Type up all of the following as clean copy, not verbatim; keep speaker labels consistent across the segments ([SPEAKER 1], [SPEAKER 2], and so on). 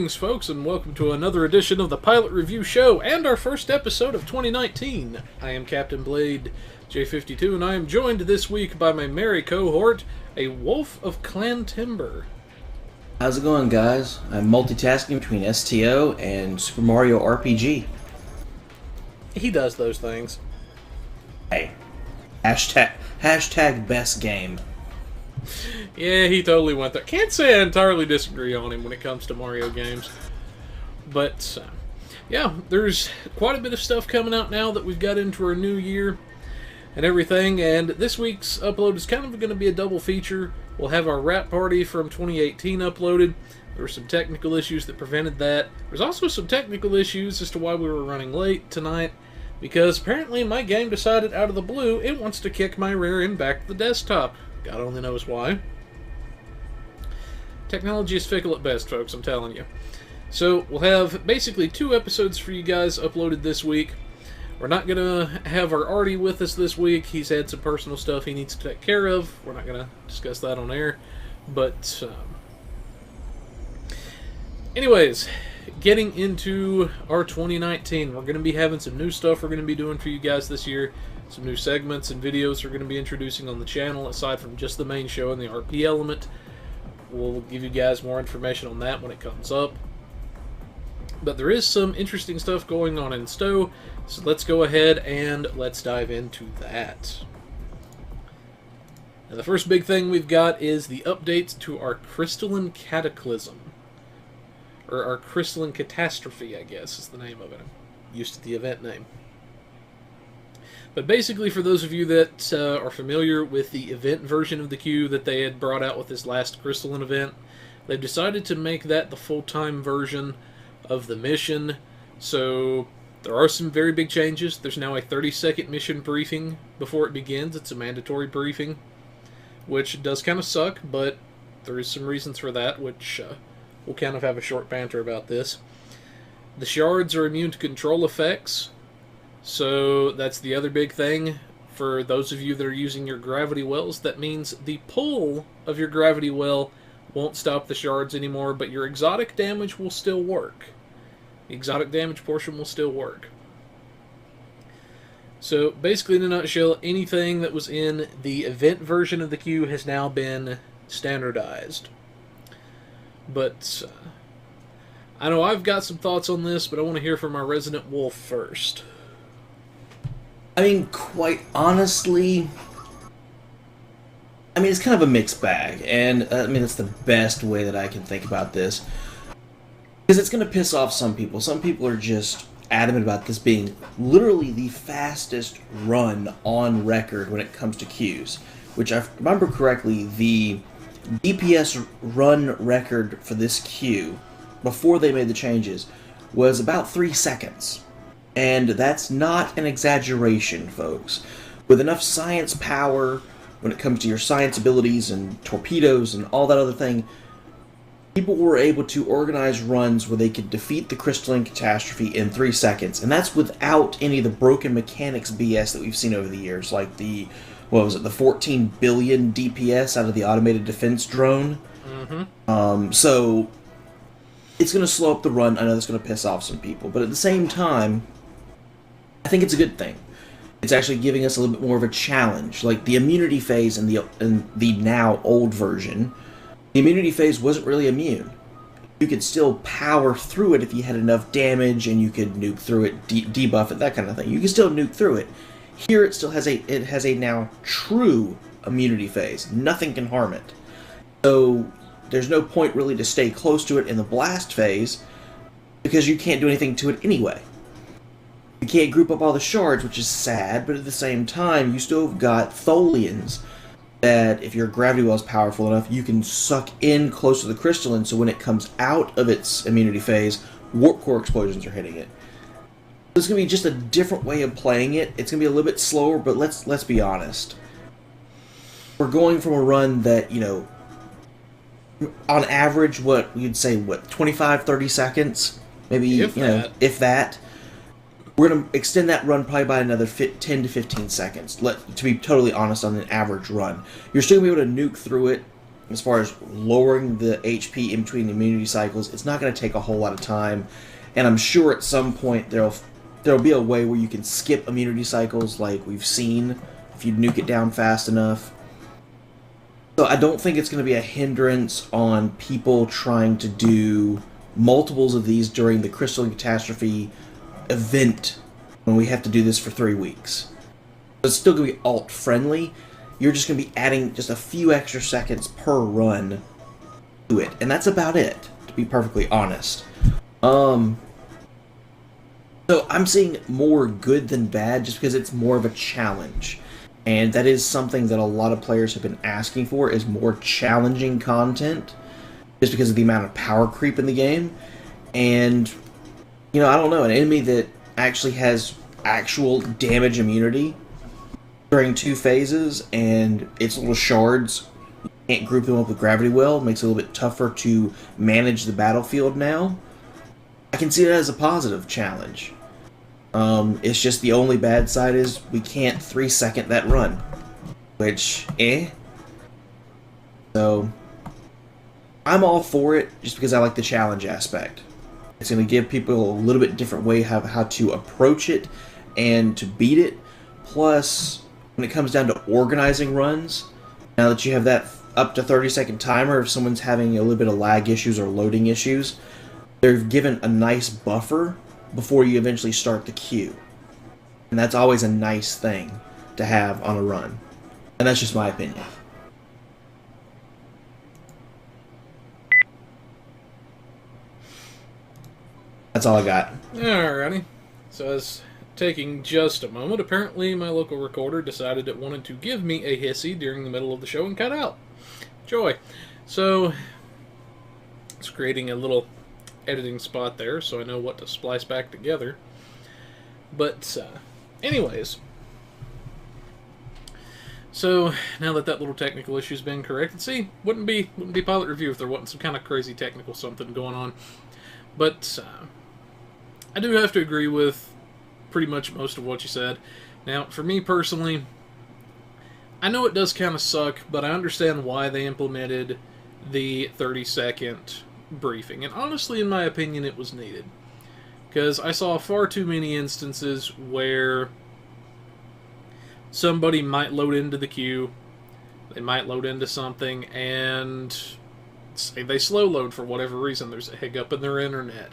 [SPEAKER 1] Greetings, folks, and welcome to another edition of the Pilot Review Show and our first episode of 2019. I am Captain Blade J52, and I am joined this week by my merry cohort, a wolf of Clan Timber.
[SPEAKER 2] How's it going, guys? I'm multitasking between STO and Super Mario RPG.
[SPEAKER 1] He does those things.
[SPEAKER 2] Hey, hashtag best game.
[SPEAKER 1] Yeah, he totally went there. Can't say I entirely disagree on him when it comes to Mario games. But, yeah, there's quite a bit of stuff coming out now that we've got into our new year and everything. And this week's upload is kind of going to be a double feature. We'll have our wrap party from 2018 uploaded. There were some technical issues that prevented that. There's also some technical issues as to why we were running late tonight. Because apparently my game decided out of the blue it wants to kick my rear end back to the desktop. God only knows why. Technology is fickle at best, folks, I'm telling you. So, we'll have basically 2 episodes for you guys uploaded this week. We're not going to have our Artie with us this week. He's had some personal stuff he needs to take care of. We're not going to discuss that on air. But, anyways, getting into our 2019, we're going to be having some new stuff we're going to be doing for you guys this year. Some new segments and videos we're going to be introducing on the channel, aside from just the main show and the RP element. We'll give you guys more information on that when it comes up. But there is some interesting stuff going on in STO, so let's go ahead and let's dive into that. Now, the first big thing we've got is the updates to our Crystalline Cataclysm. Or our Crystalline Catastrophe, I guess, is the name of it. I'm used to the event name. But basically, for those of you that are familiar with the event version of the queue that they had brought out with this last Crystalline event, they've decided to make that the full-time version of the mission. So there are some very big changes. There's now a 30-second mission briefing before it begins. It's a mandatory briefing, which does kind of suck, but there is some reasons for that, which we'll kind of have a short banter about this. The shards are immune to control effects. So that's the other big thing. For those of you that are using your gravity wells, that means the pull of your gravity well won't stop the shards anymore, but your exotic damage will still work. The exotic damage portion will still work. So basically, in a nutshell, anything that was in the event version of the queue has now been standardized. But I know I've got some thoughts on this, but I want to hear from our resident wolf first.
[SPEAKER 2] I mean, quite honestly, it's kind of a mixed bag, and that's the best way that I can think about this. Because it's going to piss off some people. Some people are just adamant about this being literally the fastest run on record when it comes to queues. Which, if I remember correctly, the DPS run record for this queue, before they made the changes, was about 3 seconds. And that's not an exaggeration, folks. With enough science power, when it comes to your science abilities and torpedoes and all that other thing, people were able to organize runs where they could defeat the Crystalline Catastrophe in 3 seconds. And that's without any of the broken mechanics BS that we've seen over the years, like the 14 billion DPS out of the automated defense drone. Mm-hmm. So it's going to slow up the run. I know that's going to piss off some people. But at the same time, I think it's a good thing. It's actually giving us a little bit more of a challenge. Like the immunity phase in the now old version, the immunity phase wasn't really immune. You could still power through it if you had enough damage, and you could nuke through it, debuff it, that kind of thing. You can still nuke through it. Here it still has a now true immunity phase. Nothing can harm it. So there's no point really to stay close to it in the blast phase, because you can't do anything to it anyway. You can't group up all the shards, which is sad, but at the same time, you still have got Tholians that, if your gravity well is powerful enough, you can suck in close to the crystalline, so when it comes out of its immunity phase, warp core explosions are hitting it. It's going to be just a different way of playing it. It's going to be a little bit slower, but let's be honest. We're going from a run that, on average, we'd say, 25, 30 seconds? Maybe, if that. We're going to extend that run probably by another 10 to 15 seconds, to be totally honest, on an average run. You're still going to be able to nuke through it as far as lowering the HP in between the immunity cycles, it's not going to take a whole lot of time. And I'm sure at some point there'll be a way where you can skip immunity cycles like we've seen if you nuke it down fast enough. So I don't think it's going to be a hindrance on people trying to do multiples of these during the Crystalline Catastrophe event when we have to do this for 3 weeks. It's still going to be alt-friendly. You're just going to be adding just a few extra seconds per run to it. And that's about it, to be perfectly honest. So I'm seeing more good than bad just because it's more of a challenge. And that is something that a lot of players have been asking for, is more challenging content, just because of the amount of power creep in the game. And, you know, I don't know, an enemy that actually has actual damage immunity during 2 phases, and its little shards, you can't group them up with gravity well, makes it a little bit tougher to manage the battlefield now. I can see that as a positive challenge. It's just the only bad side is we can't 3-second that run, which, So, I'm all for it just because I like the challenge aspect. It's going to give people a little bit different way how to approach it and to beat it. Plus, when it comes down to organizing runs, now that you have that up to 30-second timer, if someone's having a little bit of lag issues or loading issues, they're given a nice buffer before you eventually start the queue. And that's always a nice thing to have on a run. And that's just my opinion. That's all I got.
[SPEAKER 1] Alrighty. So it's taking just a moment. Apparently my local recorder decided it wanted to give me a hissy during the middle of the show and cut out. Joy. So it's creating a little editing spot there so I know what to splice back together. But anyways, so now that little technical issue's been corrected, see, wouldn't be pilot review if there wasn't some kind of crazy technical something going on. But I do have to agree with pretty much most of what you said. Now, for me personally, I know it does kind of suck, but I understand why they implemented the 30-second briefing. And honestly, in my opinion, it was needed. Because I saw far too many instances where somebody might load into the queue, they might load into something, and say they slow load for whatever reason. There's a hiccup in their internet.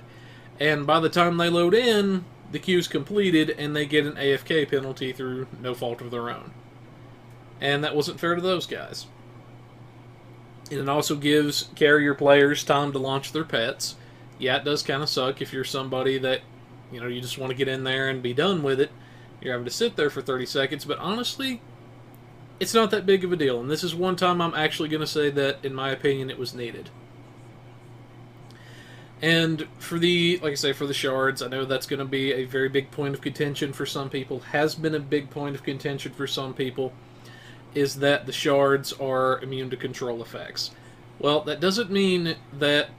[SPEAKER 1] And by the time they load in, the queue's completed, and they get an AFK penalty through no fault of their own. And that wasn't fair to those guys. And it also gives carrier players time to launch their pets. Yeah, it does kind of suck if you're somebody that, you know, you just want to get in there and be done with it. You're having to sit there for 30 seconds, but honestly, it's not that big of a deal. And this is one time I'm actually going to say that, in my opinion, it was needed. And for the, like I say, for the shards, I know that's going to be a very big point of contention for some people, has been a big point of contention for some people, is that the shards are immune to control effects. Well, that doesn't mean that,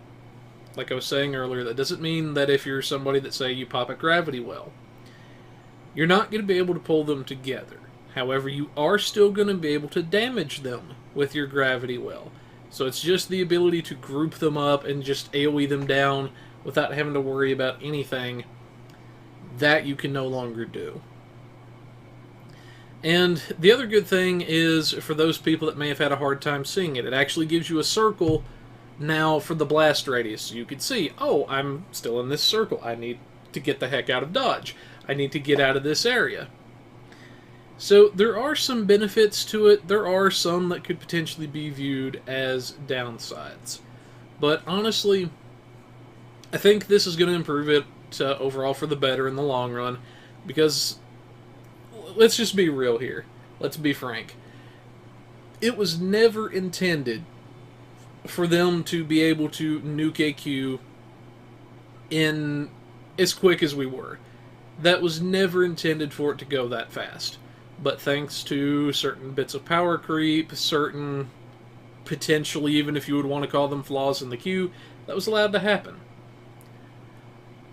[SPEAKER 1] like I was saying earlier, that doesn't mean that if you're somebody that, say, you pop a gravity well, you're not going to be able to pull them together. However, you are still going to be able to damage them with your gravity well. So it's just the ability to group them up and just AoE them down without having to worry about anything that you can no longer do. And the other good thing is, for those people that may have had a hard time seeing it, it actually gives you a circle now for the blast radius. So you can see, oh, I'm still in this circle. I need to get the heck out of dodge. I need to get out of this area. So there are some benefits to it. There are some that could potentially be viewed as downsides. But honestly, I think this is going to improve it overall for the better in the long run. Because, let's just be real here. Let's be frank. It was never intended for them to be able to nuke a queue in as quick as we were. That was never intended for it to go that fast. But thanks to certain bits of power creep, certain, potentially, even if you would want to call them flaws in the queue, that was allowed to happen.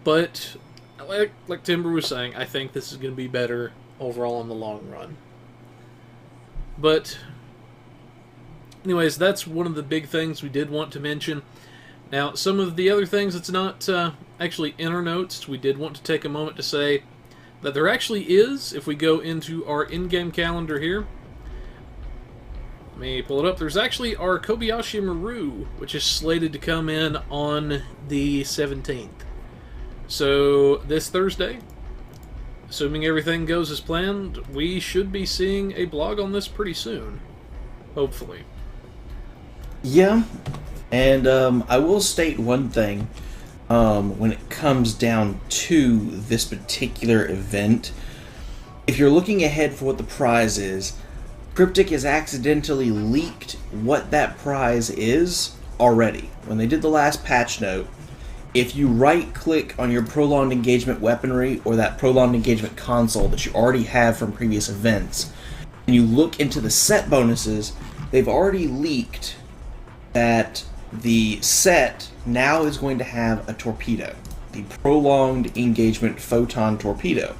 [SPEAKER 1] But, like Timber was saying, I think this is going to be better overall in the long run. But anyways, that's one of the big things we did want to mention. Now, some of the other things that's not actually in our notes, we did want to take a moment to say that there actually is, if we go into our in-game calendar here, let me pull it up, there's actually our Kobayashi Maru, which is slated to come in on the 17th. So, this Thursday, assuming everything goes as planned, we should be seeing a blog on this pretty soon. Hopefully.
[SPEAKER 2] Yeah, and I will state one thing when it comes down to this particular event. If you're looking ahead for what the prize is, Cryptic has accidentally leaked what that prize is already. When they did the last patch note, if you right-click on your Prolonged Engagement weaponry or that Prolonged Engagement console that you already have from previous events, and you look into the set bonuses, they've already leaked that the set now is going to have a torpedo, the Prolonged Engagement Photon Torpedo.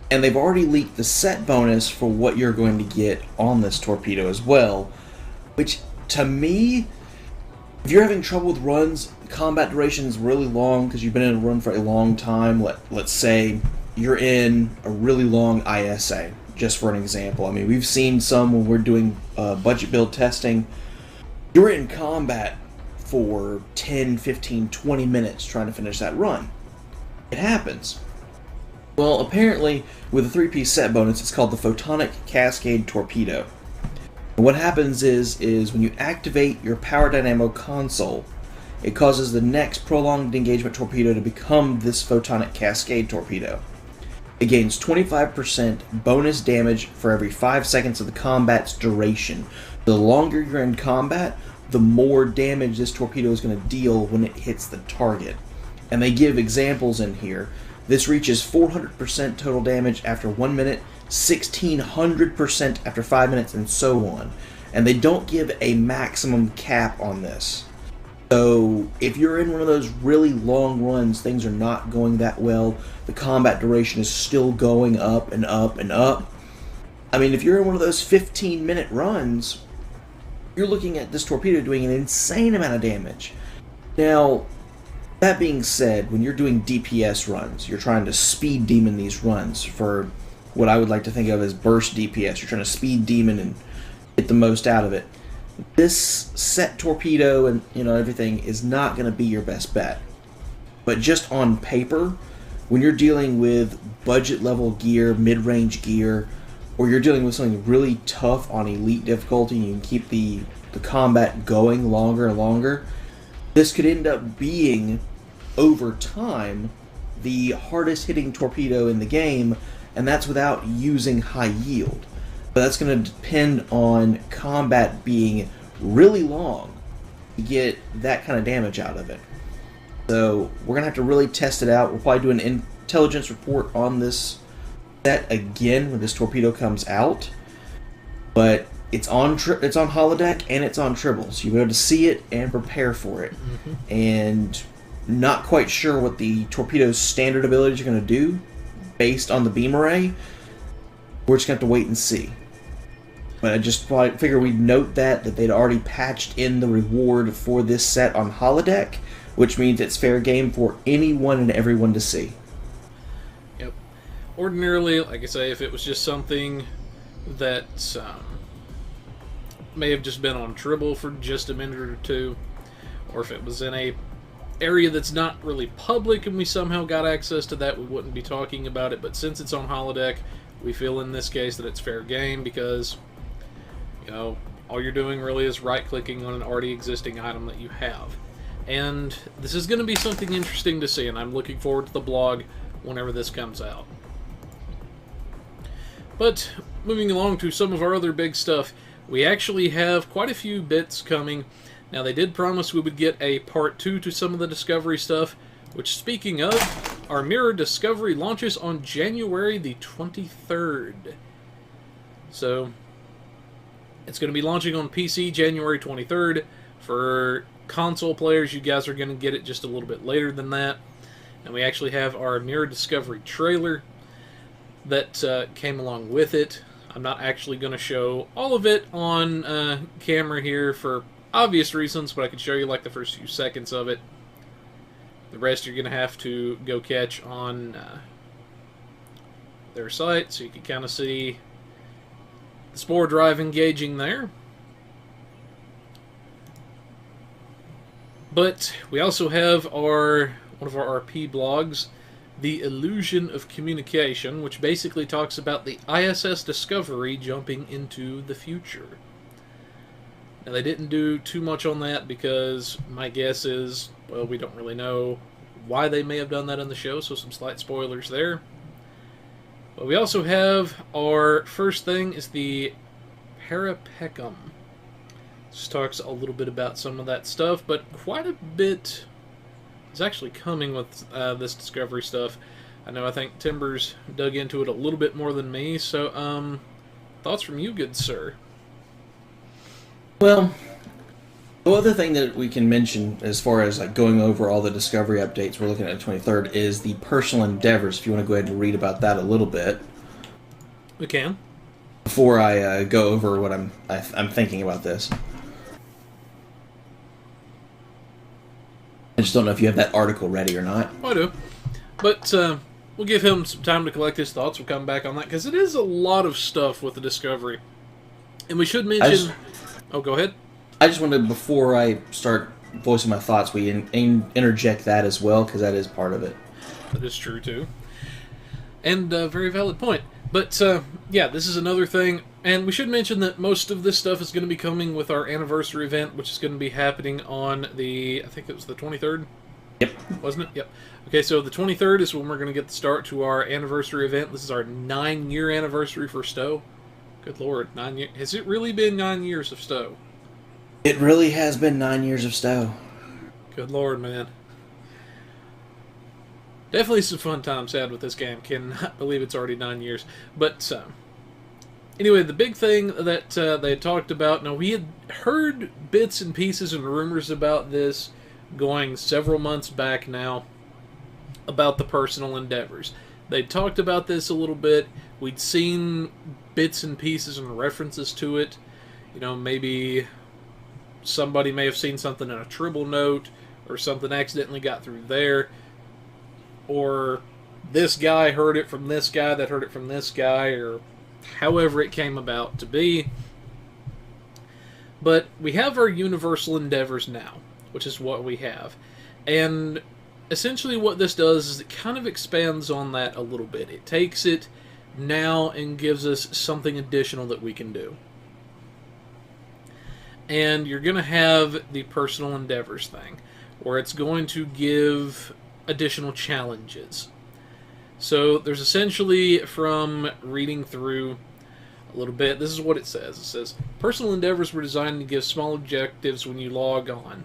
[SPEAKER 2] And they've already leaked the set bonus for what you're going to get on this torpedo as well, which, to me, if you're having trouble with runs, combat duration is really long because you've been in a run for a long time. Let's say you're in a really long ISA, just for an example. I mean, we've seen some when we're doing budget build testing. You're in combat for 10, 15, 20 minutes trying to finish that run. It happens. Well, apparently, with a 3-piece set bonus, it's called the Photonic Cascade Torpedo. And what happens is when you activate your Power Dynamo console, it causes the next Prolonged Engagement Torpedo to become this Photonic Cascade Torpedo. It gains 25% bonus damage for every 5 seconds of the combat's duration. The longer you're in combat, the more damage this torpedo is going to deal when it hits the target. And they give examples in here. This reaches 400% total damage after 1 minute, 1600% after 5 minutes, and so on. And they don't give a maximum cap on this. So if you're in one of those really long runs, things are not going that well, the combat duration is still going up and up and up. I mean, if you're in one of those 15-minute runs, you're looking at this torpedo doing an insane amount of damage. Now, that being said, when you're doing DPS runs, you're trying to speed demon these runs for what I would like to think of as burst DPS. You're trying to speed demon and get the most out of it. This set torpedo and everything is not going to be your best bet. But just on paper, when you're dealing with budget level gear, mid-range gear, or you're dealing with something really tough on elite difficulty and you can keep the combat going longer and longer, this could end up being, over time, the hardest hitting torpedo in the game, and that's without using high yield. But that's going to depend on combat being really long to get that kind of damage out of it. So we're going to have to really test it out. We'll probably do an intelligence report on this set again when this torpedo comes out. But it's on holodeck and it's on Tribble, so you'll be able to see it and prepare for it. Mm-hmm. And not quite sure what the torpedo's standard abilities are going to do based on the beam array. We're just going to have to wait and see. But I just figure we'd note that they'd already patched in the reward for this set on holodeck, which means it's fair game for anyone and everyone to see.
[SPEAKER 1] Yep. Ordinarily, like I say, if it was just something that may have just been on Tribble for just a minute or two, or if it was in a area that's not really public and we somehow got access to that, we wouldn't be talking about it. But since it's on holodeck, we feel in this case that it's fair game because, all you're doing really is right-clicking on an already existing item that you have. And this is going to be something interesting to see, and I'm looking forward to the blog whenever this comes out. But moving along to some of our other big stuff, we actually have quite a few bits coming. Now, they did promise we would get a part 2 to some of the Discovery stuff, which, speaking of, our Mirror Discovery launches on January the 23rd. So, it's going to be launching on PC January 23rd. For console players, you guys are going to get it just a little bit later than that. And we actually have our Mirror Discovery trailer that came along with it. I'm not actually going to show all of it on camera here for obvious reasons, but I can show you like the first few seconds of it. The rest you're going to have to go catch on their site, so you can kind of see the spore drive engaging there. But we also have one of our RP blogs, The Illusion of Communication, which basically talks about the ISS Discovery jumping into the future. Now, they didn't do too much on that because my guess is, well, we don't really know why they may have done that on the show, so some slight spoilers there. But we also have our first thing is the Parapecum. This talks a little bit about some of that stuff, but quite a bit is actually coming with this Discovery stuff. I think Timbers dug into it a little bit more than me, so thoughts from you, good sir?
[SPEAKER 2] Well, the other thing that we can mention as far as like going over all the Discovery updates we're looking at the 23rd is the personal endeavors, if you want to go ahead and read about that a little bit.
[SPEAKER 1] We can.
[SPEAKER 2] Before I go over what I'm thinking about this. I just don't know if you have that article ready or not.
[SPEAKER 1] I do. But we'll give him some time to collect his thoughts. We'll come back on that, because it is a lot of stuff with the Discovery. And we should mention... Oh, go ahead.
[SPEAKER 2] I just wanted, before I start voicing my thoughts, we interject that as well, because that is part of it.
[SPEAKER 1] That is true, too. And a very valid point. But, yeah, this is another thing. And we should mention that most of this stuff is going to be coming with our anniversary event, which is going to be happening on the, I think it was the 23rd?
[SPEAKER 2] Yep.
[SPEAKER 1] Wasn't it? Yep. Okay, so the 23rd is when we're going to get the start to our anniversary event. This is our 9-year anniversary for Stowe. Good Lord, 9 years. Has it really been 9 years of Stowe?
[SPEAKER 2] It really has been 9 years of Stowe.
[SPEAKER 1] Good Lord, man. Definitely some fun times had with this game. Cannot believe it's already 9 years. But, anyway, the big thing that they had talked about... Now, we had heard bits and pieces and rumors about this going several months back now about the personal endeavors. They talked about this a little bit. We'd seen bits and pieces and references to it. You know, maybe somebody may have seen something in a Tribble note, or something accidentally got through there, or this guy heard it from this guy that heard it from this guy, or however it came about to be. But we have our universal endeavors now, which is what we have. And essentially what this does is it kind of expands on that a little bit. It takes it now and gives us something additional that we can do. And you're going to have the personal endeavors thing, where it's going to give additional challenges. So there's essentially, from reading through a little bit, this is what it says. It says, personal endeavors were designed to give small objectives when you log on,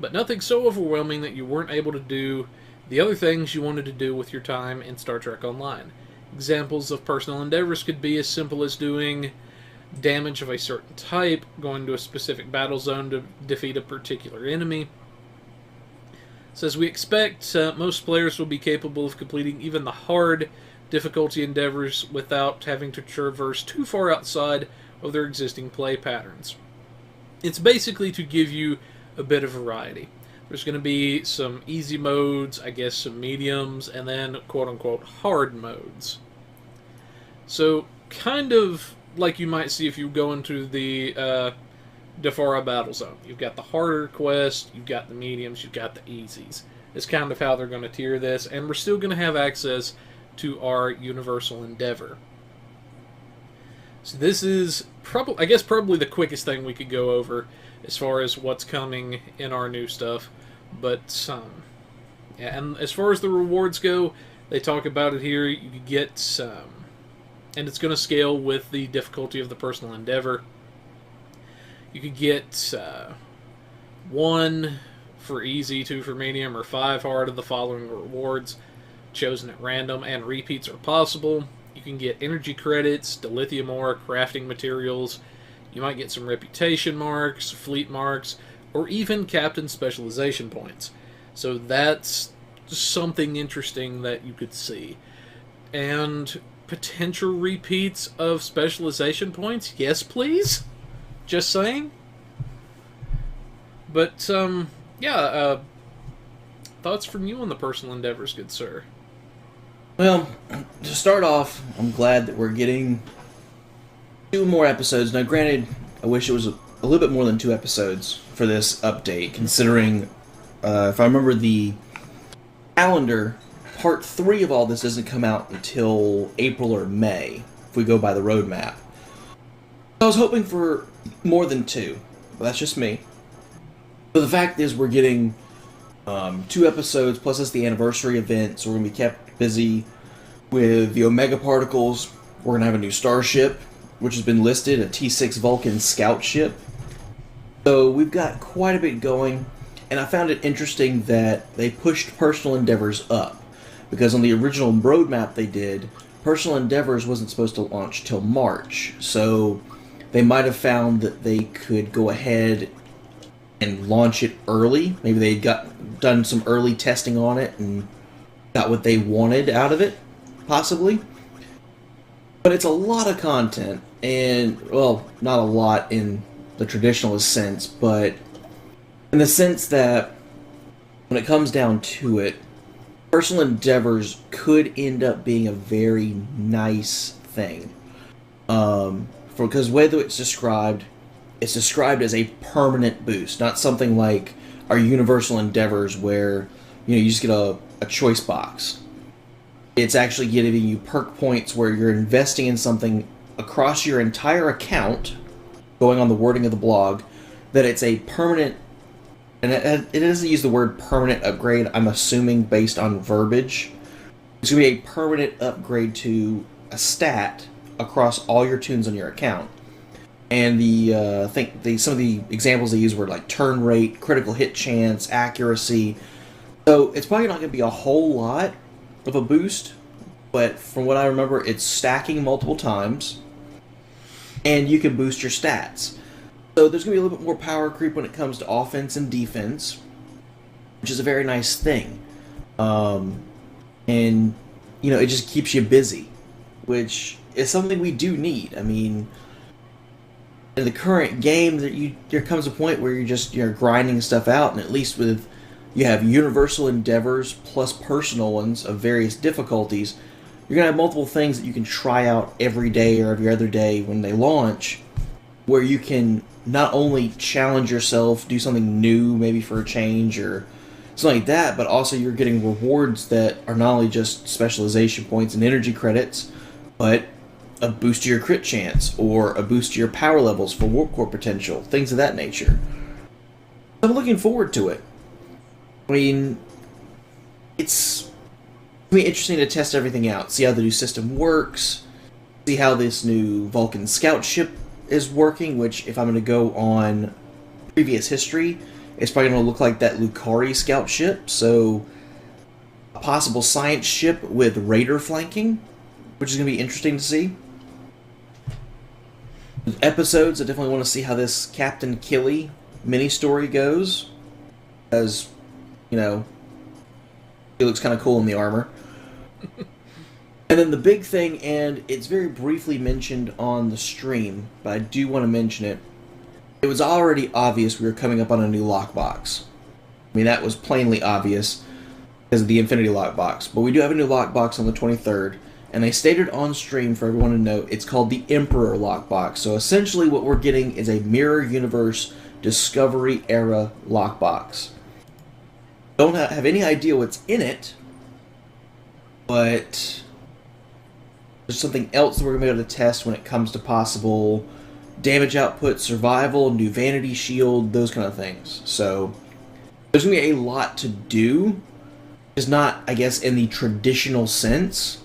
[SPEAKER 1] but nothing so overwhelming that you weren't able to do the other things you wanted to do with your time in Star Trek Online. Examples of personal endeavors could be as simple as doing damage of a certain type, going to a specific battle zone to defeat a particular enemy. It says, we expect most players will be capable of completing even the hard difficulty endeavors without having to traverse too far outside of their existing play patterns. It's basically to give you a bit of variety. There's going to be some easy modes, I guess some mediums, and then quote-unquote hard modes. So, kind of like you might see if you go into the Defara Battle Zone. You've got the harder quests, you've got the mediums, you've got the easies. It's kind of how they're going to tier this, and we're still going to have access to our Universal Endeavor. So this is probably the quickest thing we could go over as far as what's coming in our new stuff. But yeah, and as far as the rewards go, they talk about it here. You could get and it's going to scale with the difficulty of the personal endeavor. You could get 1 for easy, 2 for medium, or 5 hard of the following rewards, chosen at random, and repeats are possible. You can get energy credits, dilithium ore, crafting materials. You might get some reputation marks, fleet marks, or even captain specialization points. So that's something interesting that you could see. And potential repeats of specialization points, yes, please. Just saying. But, yeah, thoughts from you on the personal endeavors, good sir?
[SPEAKER 2] Well, to start off, I'm glad that we're getting 2 more episodes. Now, granted, I wish it was a little bit more than 2 episodes for this update, considering, if I remember the calendar, part 3 of all this doesn't come out until April or May, if we go by the roadmap. I was hoping for more than 2, but that's just me. But the fact is, we're getting 2 episodes, plus it's the anniversary event, so we're going to be kept busy with the Omega Particles. We're going to have a new starship, which has been listed, a T6 Vulcan scout ship. So we've got quite a bit going, and I found it interesting that they pushed personal endeavors up, because on the original roadmap they did, personal endeavors wasn't supposed to launch till March, so they might have found that they could go ahead and launch it early. Maybe they done some early testing on it and got what they wanted out of it, possibly. But it's a lot of content, and, well, not a lot in the traditionalist sense, but in the sense that when it comes down to it, personal endeavors could end up being a very nice thing. Because the way that it's described as a permanent boost, not something like our universal endeavors where you just get a choice box. It's actually giving you perk points where you're investing in something across your entire account, going on the wording of the blog, that it's a permanent, and it doesn't use the word permanent upgrade, I'm assuming based on verbiage. It's going to be a permanent upgrade to a stat across all your tunes on your account. And some of the examples they use were like turn rate, critical hit chance, accuracy. So it's probably not going to be a whole lot of a boost, but from what I remember, it's stacking multiple times, and you can boost your stats. So there's going to be a little bit more power creep when it comes to offense and defense, which is a very nice thing. And it just keeps you busy, which is something we do need. I mean, in the current game, there comes a point where you're grinding stuff out, and at least you have universal endeavors plus personal ones of various difficulties, you're going to have multiple things that you can try out every day or every other day when they launch, where you can not only challenge yourself, do something new, maybe for a change or something like that, but also you're getting rewards that are not only just specialization points and energy credits, but a boost to your crit chance, or a boost to your power levels for warp core potential, things of that nature. I'm looking forward to it. I mean, it's going to be interesting to test everything out, see how the new system works, see how this new Vulcan scout ship is working, which, if I'm going to go on previous history, it's probably going to look like that Lucari scout ship, so a possible science ship with raider flanking, which is going to be interesting to see. Episodes, I definitely want to see how this Captain Killy mini-story goes, as, he looks kind of cool in the armor. And then the big thing, and it's very briefly mentioned on the stream, but I do want to mention it, it was already obvious we were coming up on a new lockbox. I mean, that was plainly obvious because of the Infinity lockbox, but we do have a new lockbox on the 23rd, and they stated on stream for everyone to know it's called the Emperor lockbox. So essentially what we're getting is a Mirror Universe Discovery era lockbox. Don't have any idea what's in it, but there's something else that we're going to be able to test when it comes to possible damage output, survival, new vanity shield, those kind of things. So there's going to be a lot to do. It's not, I guess, in the traditional sense,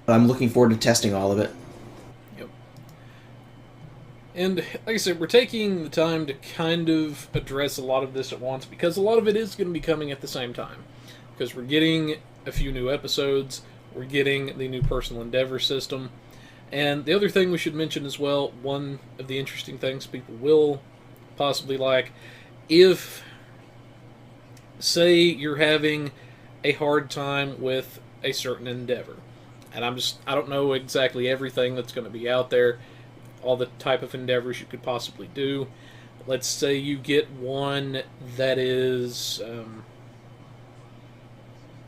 [SPEAKER 2] but I'm looking forward to testing all of it.
[SPEAKER 1] Yep. And like I said, we're taking the time to kind of address a lot of this at once, because a lot of it is going to be coming at the same time. Because we're getting a few new episodes, we're getting the new personal endeavor system, and the other thing we should mention as well, one of the interesting things people will possibly like, if, say, you're having a hard time with a certain endeavor, And I don't know exactly everything that's going to be out there, all the type of endeavors you could possibly do. Let's say you get one that is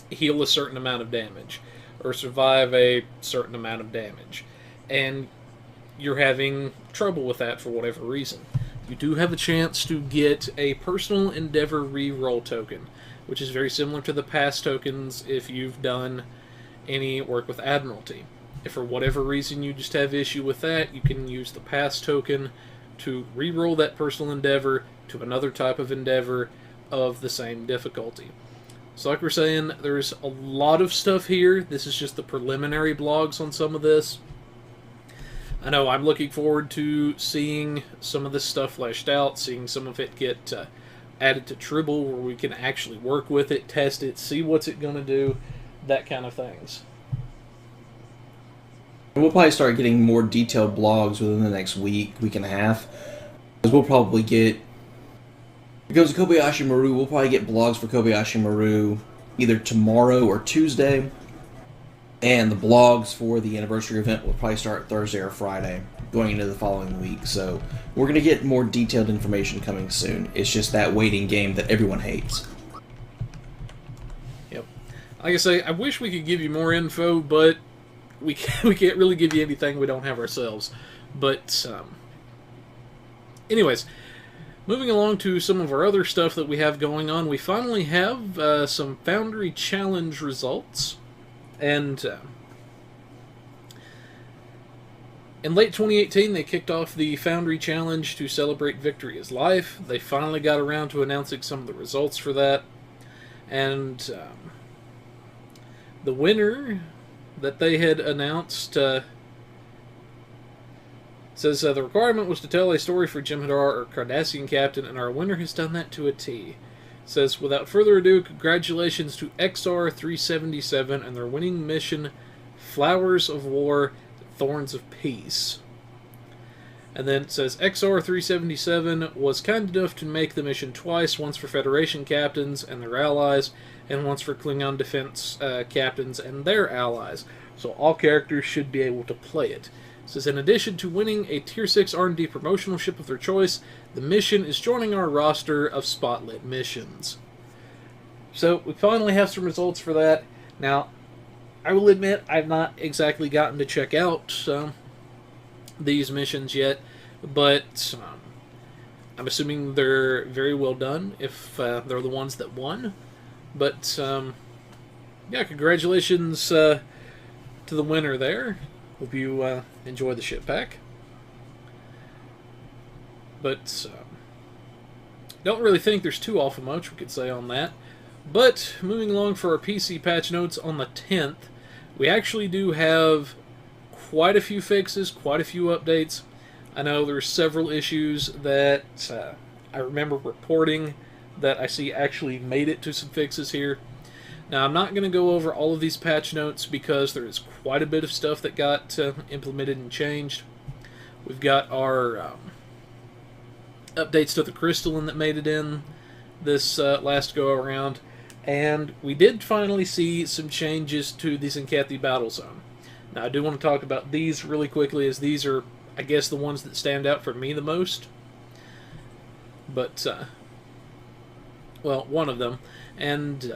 [SPEAKER 1] heal a certain amount of damage, or survive a certain amount of damage, and you're having trouble with that for whatever reason. You do have a chance to get a personal endeavor reroll token, which is very similar to the pass tokens if you've done any work with Admiralty. If for whatever reason you just have issue with that, you can use the pass token to reroll that personal endeavor to another type of endeavor of the same difficulty. So like we're saying, there's a lot of stuff here. This is just the preliminary blogs on some of this. I know I'm looking forward to seeing some of this stuff fleshed out, seeing some of it get added to Tribble where we can actually work with it, test it, see what's it going to do, that kind of things.
[SPEAKER 2] We'll probably start getting more detailed blogs within the next week and a half. Because we'll probably get... Because of Kobayashi Maru, we'll probably get blogs for Kobayashi Maru either tomorrow or Tuesday. And the blogs for the anniversary event will probably start Thursday or Friday, going into the following week. So we're going to get more detailed information coming soon. It's just that waiting game that everyone hates.
[SPEAKER 1] Yep. Like I say, I wish we could give you more info, but we can't really give you anything we don't have ourselves. But, anyways, moving along to some of our other stuff that we have going on, we finally have some Foundry Challenge results. And in late 2018, they kicked off the Foundry Challenge to celebrate Victory is Life. They finally got around to announcing some of the results for that. And the winner that they had announced says the requirement was to tell a story for Jem'Hadar or Cardassian Captain, and our winner has done that to a T. Says, without further ado, congratulations to XR377 and their winning mission, Flowers of War, Thorns of Peace. And then it says, XR377 was kind enough to make the mission twice, once for Federation captains and their allies, and once for Klingon defense captains and their allies. So all characters should be able to play it. It says, in addition to winning a Tier 6 R&D promotional ship of their choice, the mission is joining our roster of spotlit missions. So we finally have some results for that. Now, I will admit I've not exactly gotten to check out these missions yet, but I'm assuming they're very well done if they're the ones that won. But, yeah, congratulations to the winner there. Hope you enjoy the ship pack. But don't really think there's too awful much we could say on that. But moving along for our PC patch notes on the 10th, we actually do have quite a few fixes, quite a few updates. I know there's several issues that I remember reporting that I see actually made it to some fixes here. Now, I'm not going to go over all of these patch notes because there is quite a bit of stuff that got implemented and changed. We've got our updates to the Crystalline that made it in this last go-around, and we did finally see some changes to the Zenkathi Battle Zone. Now, I do want to talk about these really quickly, as these are, I guess, the ones that stand out for me the most. But, well, one of them. And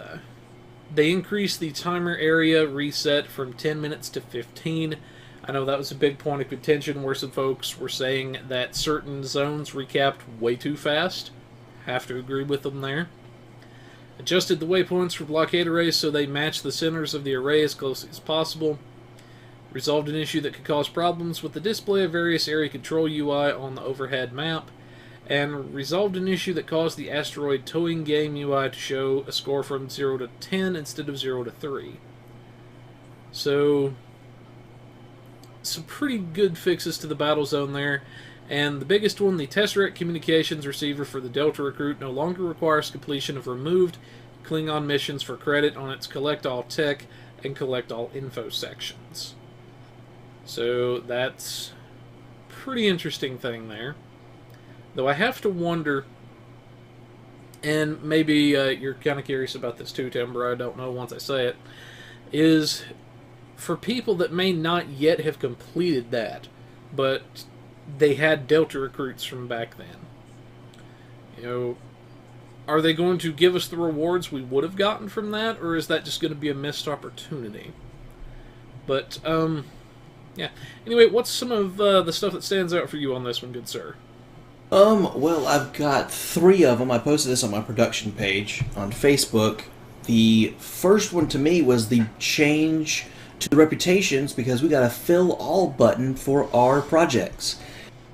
[SPEAKER 1] they increased the timer area reset from 10 minutes to 15. I know that was a big point of contention where some folks were saying that certain zones recapped way too fast. Have to agree with them there. Adjusted the waypoints for blockade arrays so they match the centers of the array as closely as possible. Resolved an issue that could cause problems with the display of various area control UI on the overhead map. And resolved an issue that caused the asteroid towing game UI to show a score from 0 to 10 instead of 0 to 3. So, some pretty good fixes to the battle zone there. And the biggest one, the Tesseract Communications Receiver for the Delta Recruit no longer requires completion of removed Klingon missions for credit on its Collect All Tech and Collect All Info sections. So that's a pretty interesting thing there. Though I have to wonder, and maybe you're kind of curious about this too, Timber, I don't know once I say it, is for people that may not yet have completed that, but they had Delta recruits from back then, you know, are they going to give us the rewards we would have gotten from that, or is that just going to be a missed opportunity? But, yeah. Anyway, what's some of the stuff that stands out for you on this one, good sir?
[SPEAKER 2] Well, I've got 3 of them. I posted this on my production page on Facebook. The first one to me was the change to the reputations, because we got a fill all button for our projects.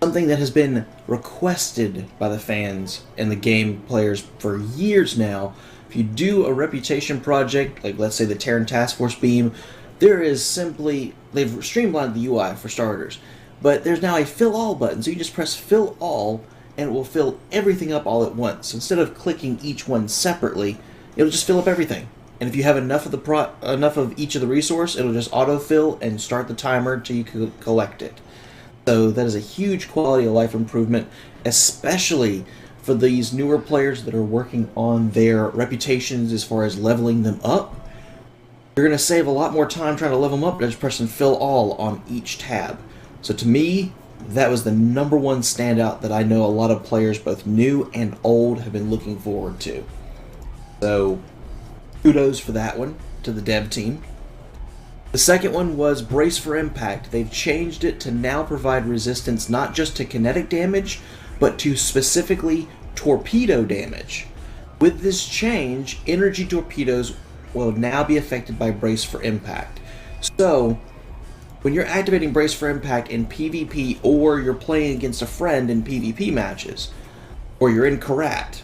[SPEAKER 2] Something that has been requested by the fans and the game players for years now. If you do a reputation project, like let's say the Terran Task Force Beam, there is simply, they've streamlined the UI for starters, but there's now a fill all button, so you just press fill all and it will fill everything up all at once. Instead of clicking each one separately, it'll just fill up everything. And if you have enough of each of the resource, it'll just autofill and start the timer until you collect it. So that is a huge quality of life improvement, especially for these newer players that are working on their reputations as far as leveling them up. You're going to save a lot more time trying to level them up by just pressing fill all on each tab. So to me, that was the number one standout that I know a lot of players, both new and old, have been looking forward to. So kudos for that one to the dev team. The second one was Brace for Impact. They've changed it to now provide resistance not just to kinetic damage, but to specifically torpedo damage. With this change, energy torpedoes will now be affected by Brace for Impact. So, when you're activating Brace for Impact in PvP, or you're playing against a friend in PvP matches, or you're in Karat,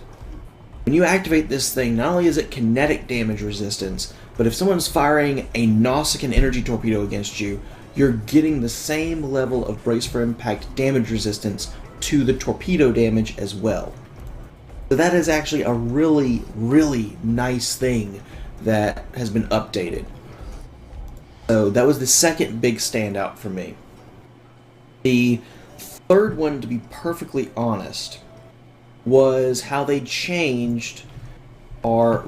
[SPEAKER 2] when you activate this thing, not only is it kinetic damage resistance, but if someone's firing a Nausicaan energy torpedo against you, you're getting the same level of Brace for Impact damage resistance to the torpedo damage as well. So that is actually a really, really nice thing that has been updated. So that was the second big standout for me. The third one, to be perfectly honest, was how they changed our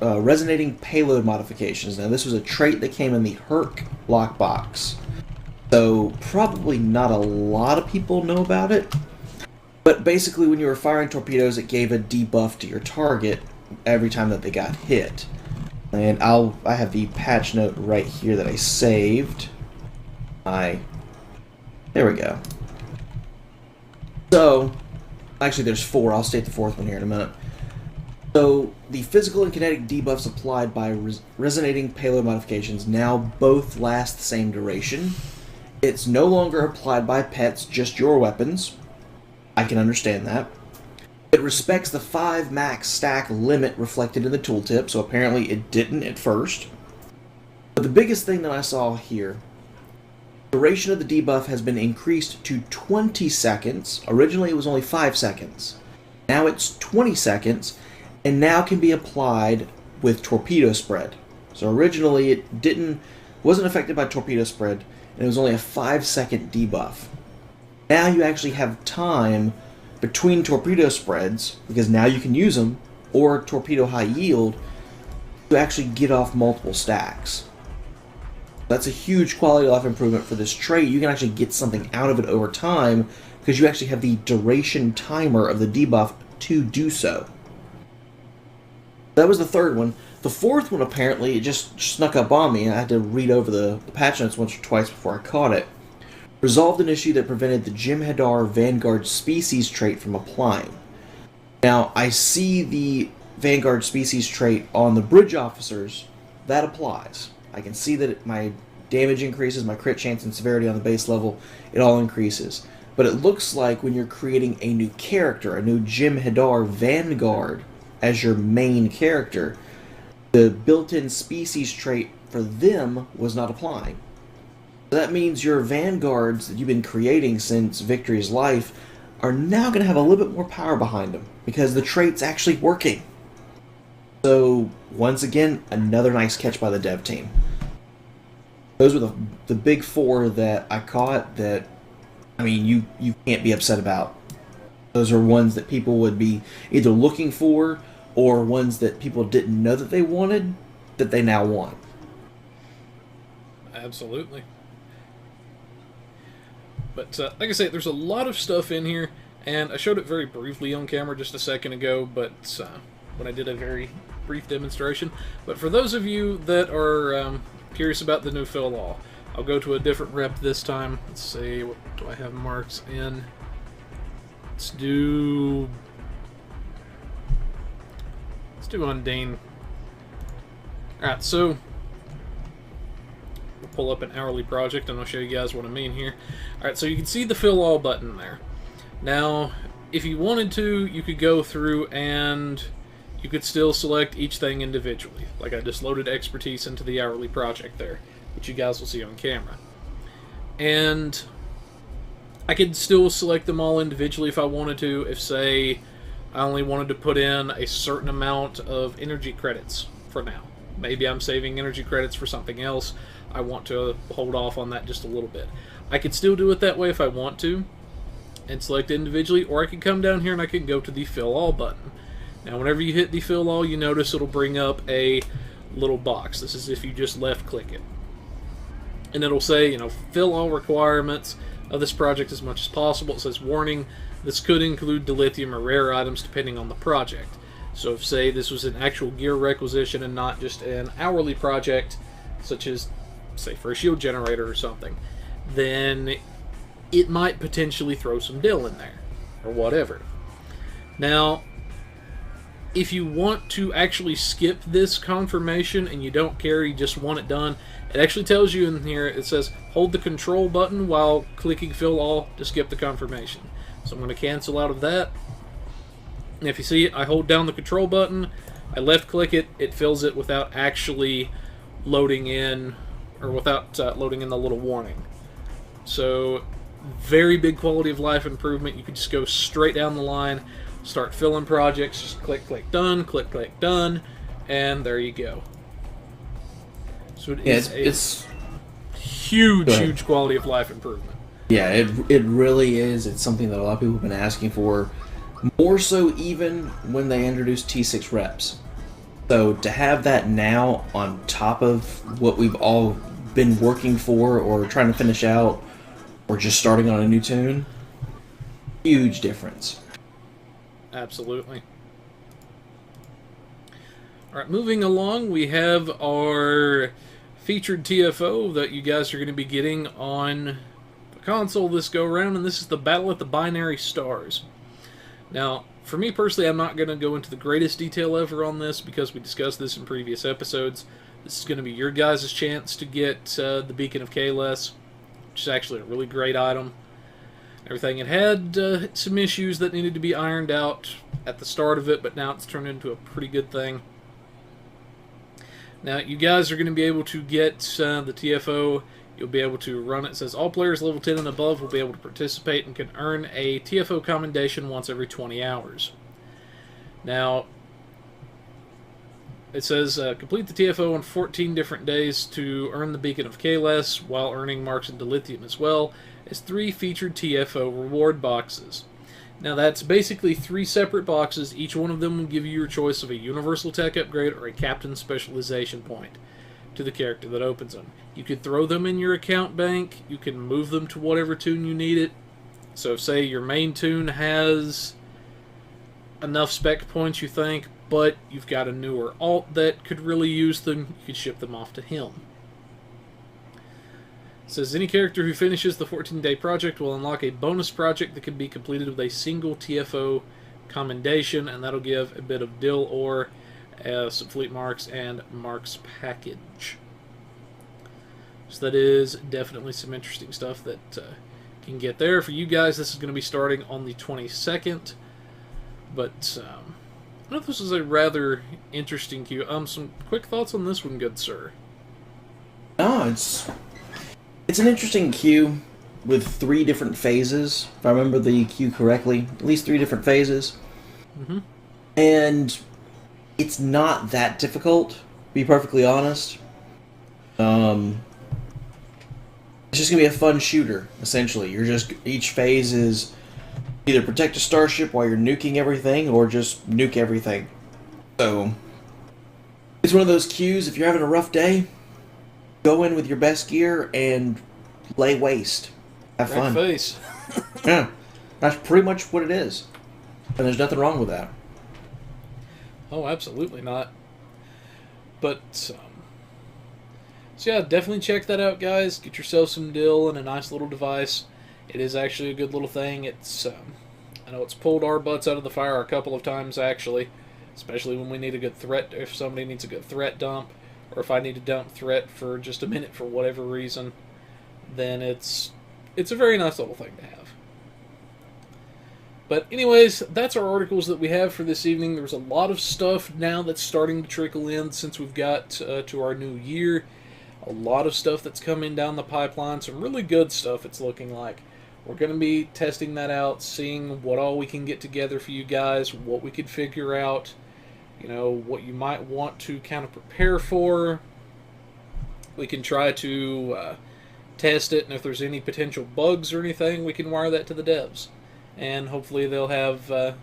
[SPEAKER 2] resonating payload modifications. Now, this was a trait that came in the Herc lockbox, so probably not a lot of people know about it. But basically, when you were firing torpedoes, it gave a debuff to your target every time that they got hit. And I have the patch note right here that I saved. There we go. So, actually there's 4. I'll state the 4th one here in a minute. So, the physical and kinetic debuffs applied by resonating payload modifications now both last the same duration. It's no longer applied by pets, just your weapons. I can understand that. It respects the 5 max stack limit reflected in the tooltip, so apparently it didn't at first. But the biggest thing that I saw here, duration of the debuff has been increased to 20 seconds. Originally it was only 5 seconds. Now it's 20 seconds, and now can be applied with torpedo spread. So originally it wasn't affected by torpedo spread, and it was only a 5-second debuff. Now you actually have time between torpedo spreads, because now you can use them, or torpedo high yield, to actually get off multiple stacks. That's a huge quality of life improvement for this trait. You can actually get something out of it over time, because you actually have the duration timer of the debuff to do so. That was the third one. The fourth one, apparently, it just snuck up on me. I had to read over the patch notes once or twice before I caught it. Resolved an issue that prevented the Jem'Hadar Vanguard species trait from applying. Now, I see the Vanguard species trait on the bridge officers. That applies. I can see that my damage increases, my crit chance and severity on the base level, it all increases. But it looks like when you're creating a new character, a new Jem'Hadar Vanguard as your main character, the built-in species trait for them was not applying. So that means your Vanguards that you've been creating since Victory's Life are now going to have a little bit more power behind them, because the trait's actually working. So, once again, another nice catch by the dev team. Those were the big 4 that I caught that, I mean, you can't be upset about. Those are ones that people would be either looking for, or ones that people didn't know that they wanted, that they now want.
[SPEAKER 1] Absolutely. But like I say, there's a lot of stuff in here, and I showed it very briefly on camera just a second ago, but when I did a very brief demonstration. But for those of you that are curious about the new fill all, I'll go to a different rep this time. Let's see, what do I have marks in? Let's do Undine. Alright, so we'll pull up an hourly project and I'll show you guys what I mean here. Alright, so you can see the fill all button there. Now, if you wanted to, you could go through and you could still select each thing individually. Like I just loaded expertise into the hourly project there, which you guys will see on camera. And I could still select them all individually if I wanted to, if, say, I only wanted to put in a certain amount of energy credits for now. Maybe I'm saving energy credits for something else. I want to hold off on that just a little bit. I could still do it that way if I want to, and select individually, or I could come down here and I can go to the Fill All button. Now, whenever you hit the Fill All, you notice it'll bring up a little box. This is if you just left-click it. And it'll say, you know, fill all requirements of this project as much as possible. It says, warning, this could include dilithium or rare items depending on the project. So if, say, this was an actual gear requisition and not just an hourly project, such as, say, for a shield generator or something, then it might potentially throw some dill in there, or whatever. Now, if you want to actually skip this confirmation and you don't care, you just want it done, it actually tells you in here, it says, hold the control button while clicking fill all to skip the confirmation. So I'm going to cancel out of that. And if you see it, I hold down the control button, I left click it, it fills it without actually loading in, or without loading in the little warning. So, very big quality of life improvement. You could just go straight down the line, start filling projects, just click, click, done, and there you go. So it's huge quality of life improvement.
[SPEAKER 2] Yeah, it really is. It's something that a lot of people have been asking for, more so even when they introduced T6 reps. So to have that now on top of what we've all been working for or trying to finish out or just starting on a new tune, huge difference.
[SPEAKER 1] Absolutely. Alright, moving along, we have our featured TFO that you guys are going to be getting on the console this go-around, and this is the Battle at the Binary Stars. Now, for me personally, I'm not going to go into the greatest detail ever on this because we discussed this in previous episodes. This is going to be your guys' chance to get the Beacon of Kalos, which is actually a really great item. Everything. It had some issues that needed to be ironed out at the start of it, but now it's turned into a pretty good thing. Now, you guys are going to be able to get the TFO. You'll be able to run it. It says all players level 10 and above will be able to participate and can earn a TFO commendation once every 20 hours. Now, it says complete the TFO on 14 different days to earn the Beacon of Kalos while earning marks in dilithium as well as 3 featured TFO reward boxes. Now that's basically 3 separate boxes. Each one of them will give you your choice of a universal tech upgrade or a captain specialization point to the character that opens them. You could throw them in your account bank. You can move them to whatever tune you need it. So if, say, your main tune has enough spec points you think, but you've got a newer alt that could really use them, you could ship them off to him. It says any character who finishes the 14-day project will unlock a bonus project that can be completed with a single TFO commendation, and that'll give a bit of dill ore, some fleet marks, and marks package. So that is definitely some interesting stuff that can get there. For you guys, this is going to be starting on the 22nd, but I know this is a rather interesting queue. Some quick thoughts on this one, good sir?
[SPEAKER 2] Oh, it's an interesting queue with 3 different phases, if I remember the queue correctly. At least 3 different phases.
[SPEAKER 1] Mm-hmm.
[SPEAKER 2] And it's not that difficult, to be perfectly honest. It's just going to be a fun shooter, essentially. Each phase is either protect a starship while you're nuking everything, or just nuke everything. So, it's one of those queues, if you're having a rough day, Go in with your best gear and lay waste. Have fun.
[SPEAKER 1] Face.
[SPEAKER 2] Yeah, that's pretty much what it is. And there's nothing wrong with that.
[SPEAKER 1] Oh, absolutely not. But, so yeah, definitely check that out, guys. Get yourself some dill and a nice little device. It is actually a good little thing. It's, I know it's pulled our butts out of the fire a couple of times, actually. Especially when we need a good threat, if somebody needs a good threat dump, or if I need to dump threat for just a minute for whatever reason, then it's a very nice little thing to have. But anyways, that's our articles that we have for this evening. There's a lot of stuff now that's starting to trickle in since we've got to our new year. A lot of stuff that's coming down the pipeline. Some really good stuff, it's looking like. We're going to be testing that out, seeing what all we can get together for you guys, what we could figure out, you know, what you might want to kind of prepare for. We can try to test it, and if there's any potential bugs or anything, we can wire that to the devs. And hopefully they'll have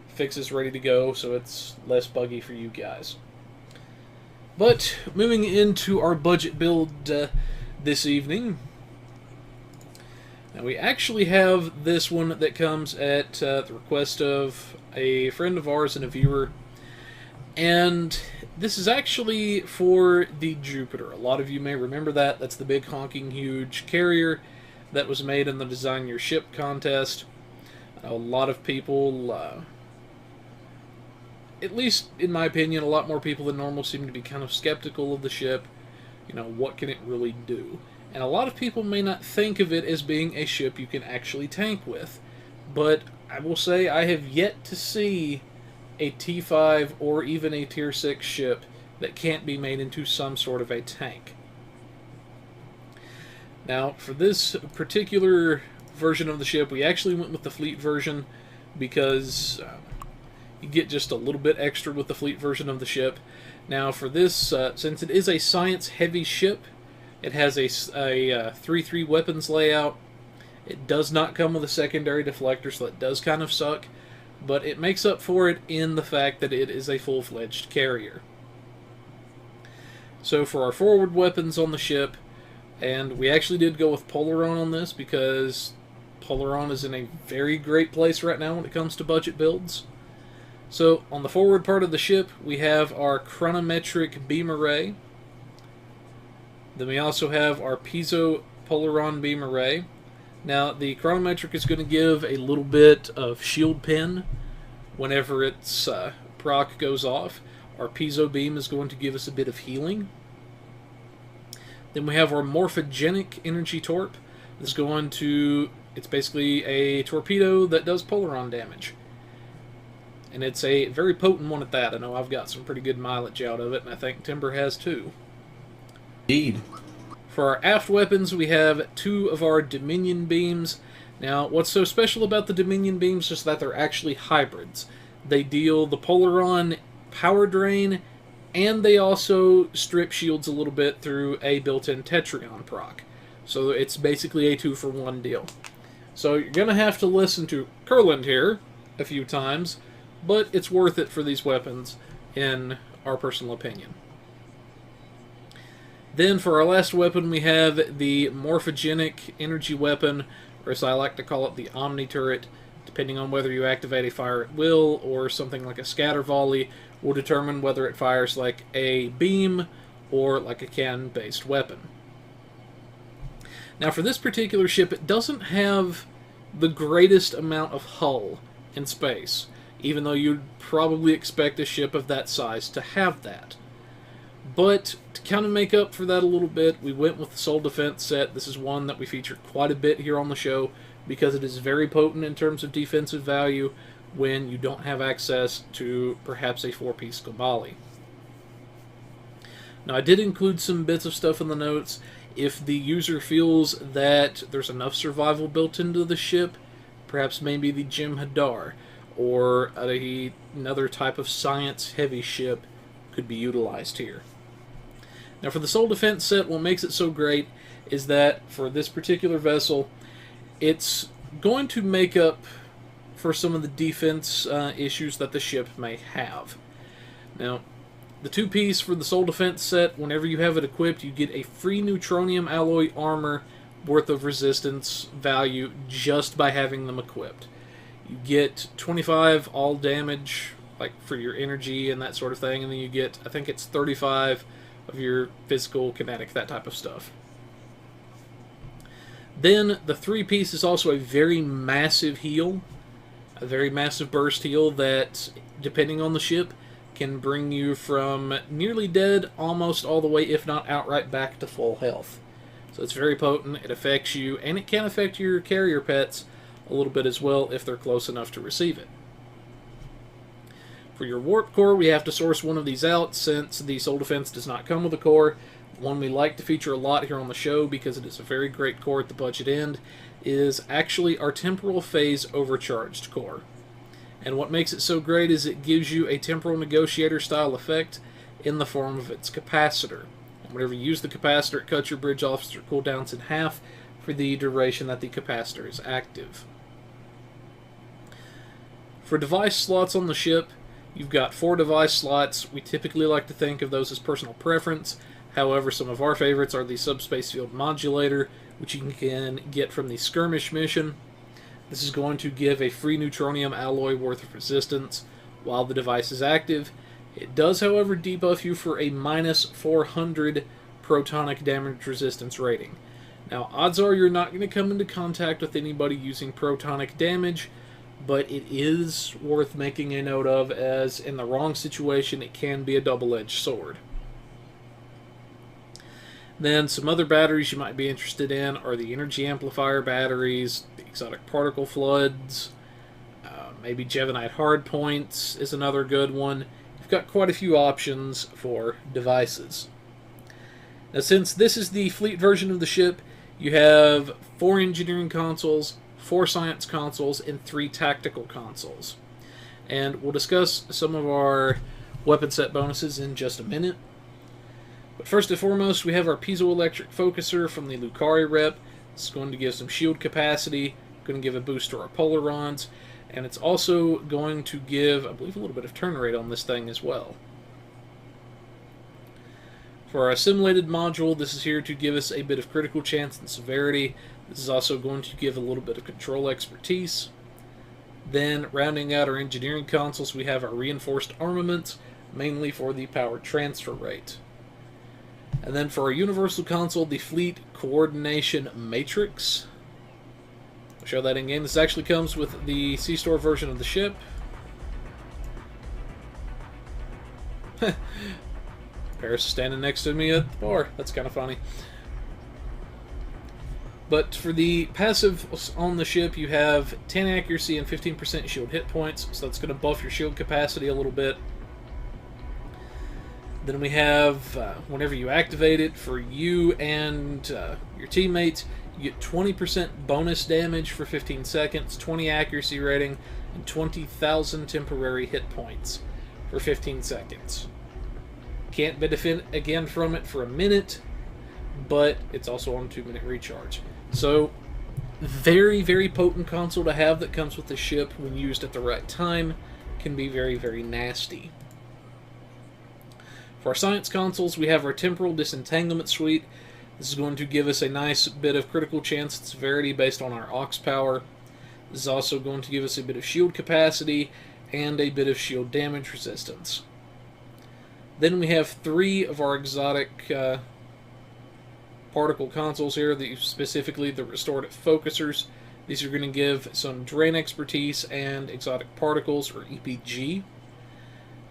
[SPEAKER 1] fixes ready to go so it's less buggy for you guys. But moving into our budget build this evening. Now we actually have this one that comes at the request of a friend of ours and a viewer. And this is actually for the Jupiter. A lot of you may remember that. That's the big honking huge carrier that was made in the Design Your Ship contest. A lot of people, at least in my opinion, a lot more people than normal seem to be kind of skeptical of the ship. You know, what can it really do? And a lot of people may not think of it as being a ship you can actually tank with. But I will say I have yet to see a T5 or even a Tier 6 ship that can't be made into some sort of a tank. Now, for this particular version of the ship, we actually went with the fleet version because you get just a little bit extra with the fleet version of the ship. Now for this, since it is a science-heavy ship, it has a 3-3 weapons layout. It does not come with a secondary deflector, so that does kind of suck, but it makes up for it in the fact that it is a full-fledged carrier. So for our forward weapons on the ship, and we actually did go with Polaron on this because Polaron is in a very great place right now when it comes to budget builds. So, on the forward part of the ship, we have our chronometric beam array. Then we also have our piezo Polaron beam array. Now, the chronometric is going to give a little bit of shield pin whenever its proc goes off. Our piezo beam is going to give us a bit of healing. Then we have our morphogenic energy torp. It's going to... It's basically a torpedo that does Polaron damage. And it's a very potent one at that. I know I've got some pretty good mileage out of it, and I think Timber has too.
[SPEAKER 2] Indeed.
[SPEAKER 1] For our aft weapons, we have 2 of our Dominion beams. Now, what's so special about the Dominion beams is that they're actually hybrids. They deal the Polaron power drain, and they also strip shields a little bit through a built-in Tetrion proc. So it's basically a 2-for-1 deal. So you're going to have to listen to Kurland here a few times, but it's worth it for these weapons, in our personal opinion. Then for our last weapon, we have the morphogenic energy weapon, or as I like to call it, the Omni Turret. Depending on whether you activate a fire at will or something like a scatter volley, will determine whether it fires like a beam or like a cannon-based weapon. Now for this particular ship, it doesn't have the greatest amount of hull in space, even though you'd probably expect a ship of that size to have that. But to kind of make up for that a little bit, we went with the Soul Defense set. This is one that we featured quite a bit here on the show because it is very potent in terms of defensive value when you don't have access to perhaps a 4-piece Gomali. Now I did include some bits of stuff in the notes. If the user feels that there's enough survival built into the ship, perhaps maybe the Jim Hadar or another type of science-heavy ship could be utilized here. Now for the Soul Defense set, what makes it so great is that for this particular vessel, it's going to make up for some of the defense issues that the ship may have. Now, The 2-piece for the Soul Defense set, whenever you have it equipped, you get a free Neutronium Alloy armor worth of resistance value just by having them equipped. You get 25 all damage, like for your energy and that sort of thing, and then you get, I think it's 35 of your physical, kinetic, that type of stuff. Then the 3-piece is also a very massive heal, a very massive burst heal that, depending on the ship, can bring you from nearly dead almost all the way, if not outright back to full health. So it's very potent, it affects you, and it can affect your carrier pets a little bit as well if they're close enough to receive it. For your warp core, we have to source one of these out since the Soul Defense does not come with a core. One we like to feature a lot here on the show because it is a very great core at the budget end is actually our Temporal Phase Overcharged core. And what makes it so great is it gives you a Temporal Negotiator style effect in the form of its capacitor. And whenever you use the capacitor, it cuts your bridge officer cooldowns in half for the duration that the capacitor is active. For device slots on the ship, you've got 4 device slots. We typically like to think of those as personal preference. However, some of our favorites are the Subspace Field Modulator, which you can get from the Skirmish mission. This is going to give a free Neutronium Alloy worth of resistance while the device is active. It does, however, debuff you for a minus 400 protonic damage resistance rating. Now, odds are you're not going to come into contact with anybody using protonic damage, but it is worth making a note of, as in the wrong situation, it can be a double-edged sword. Then some other batteries you might be interested in are the energy amplifier batteries, the exotic particle floods, maybe Jevonite hardpoints is another good one. You've got quite a few options for devices. Now, since this is the fleet version of the ship, you have 4 engineering consoles, 4 science consoles, and 3 tactical consoles. And we'll discuss some of our weapon set bonuses in just a minute. But first and foremost, we have our piezoelectric focuser from the Lucari rep. It's going to give some shield capacity, going to give a boost to our polarons, and it's also going to give, I believe, a little bit of turn rate on this thing as well. For our assimilated module, this is here to give us a bit of critical chance and severity. This is also going to give a little bit of control expertise. Then, rounding out our engineering consoles, we have our reinforced armaments, mainly for the power transfer rate. And then for our universal console, the Fleet Coordination Matrix. I'll show that in game. This actually comes with the C-Store version of the ship. Paris is standing next to me at the bar. That's kind of funny. But for the passive on the ship, you have 10 accuracy and 15% shield hit points, so that's going to buff your shield capacity a little bit. Then we have, whenever you activate it, for you and your teammates, you get 20% bonus damage for 15 seconds, 20 accuracy rating, and 20,000 temporary hit points for 15 seconds. Can't benefit again from it for a minute, but it's also on a 2-minute recharge. So, very, very potent console to have that comes with the ship when used at the right time. Can be very, very nasty. For our science consoles, we have our Temporal Disentanglement Suite. This is going to give us a nice bit of critical chance and severity based on our aux power. This is also going to give us a bit of shield capacity and a bit of shield damage resistance. Then we have 3 of our exotic particle consoles here, specifically the Restorative Focusers. These are going to give some Drain Expertise and Exotic Particles, or EPG.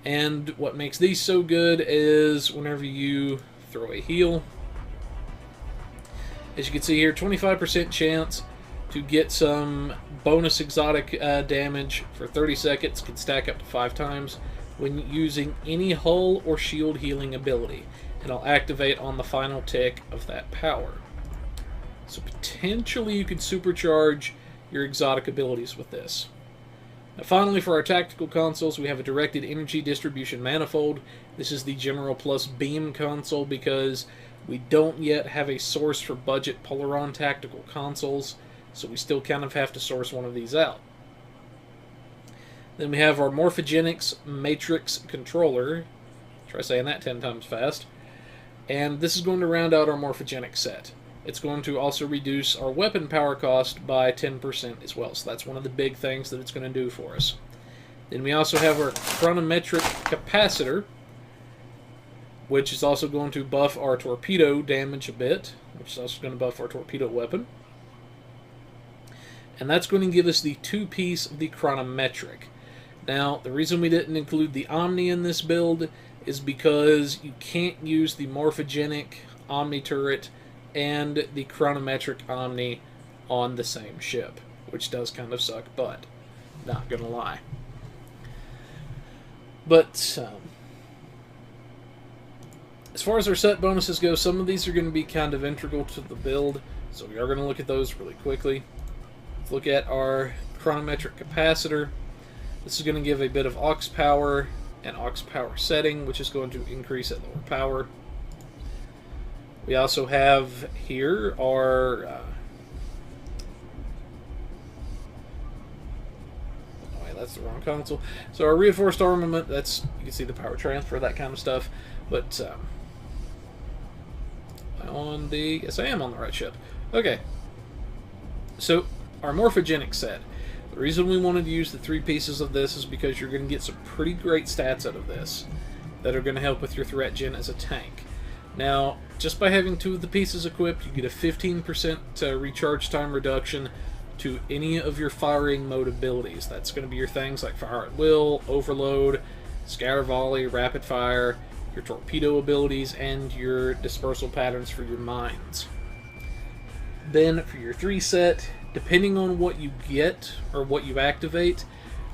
[SPEAKER 1] And what makes these so good is whenever you throw a heal, as you can see here, 25% chance to get some bonus exotic damage for 30 seconds, can stack up to 5 times when using any hull or shield healing ability. And I'll activate on the final tick of that power. So potentially you could supercharge your exotic abilities with this. Now finally, for our tactical consoles, we have a Directed Energy Distribution Manifold. This is the General Plus Beam console because we don't yet have a source for budget Polaron tactical consoles, so we still kind of have to source one of these out. Then we have our Morphogenics Matrix Controller, Try saying that 10 times fast. And this is going to round out our morphogenic set. It's going to also reduce our weapon power cost by 10% as well. So that's one of the big things that it's going to do for us. Then we also have our chronometric capacitor, which is also going to buff our torpedo damage a bit, which is also going to buff our torpedo weapon. And that's going to give us the 2-piece of the chronometric. Now, the reason we didn't include the Omni in this build is because you can't use the morphogenic Omni turret and the chronometric Omni on the same ship, which does kind of suck, but not gonna lie. But as far as our set bonuses go, some of these are going to be kind of integral to the build, so we are going to look at those really quickly. Let's look at our chronometric capacitor. This is going to give a bit of aux power and aux power setting, which is going to increase at lower power. We also have here our oh wait, that's the wrong console. So our reinforced armament, that's, you can see the power transfer, that kind of stuff. But yes, I am on the right ship. Okay. So our morphogenic set. The reason we wanted to use the 3 pieces of this is because you're going to get some pretty great stats out of this that are going to help with your threat gen as a tank. Now, just by having 2 of the pieces equipped, you get a 15% recharge time reduction to any of your firing mode abilities. That's going to be your things like Fire at Will, Overload, Scatter Volley, Rapid Fire, your torpedo abilities, and your dispersal patterns for your mines. Then for your 3 set, depending on what you get or what you activate,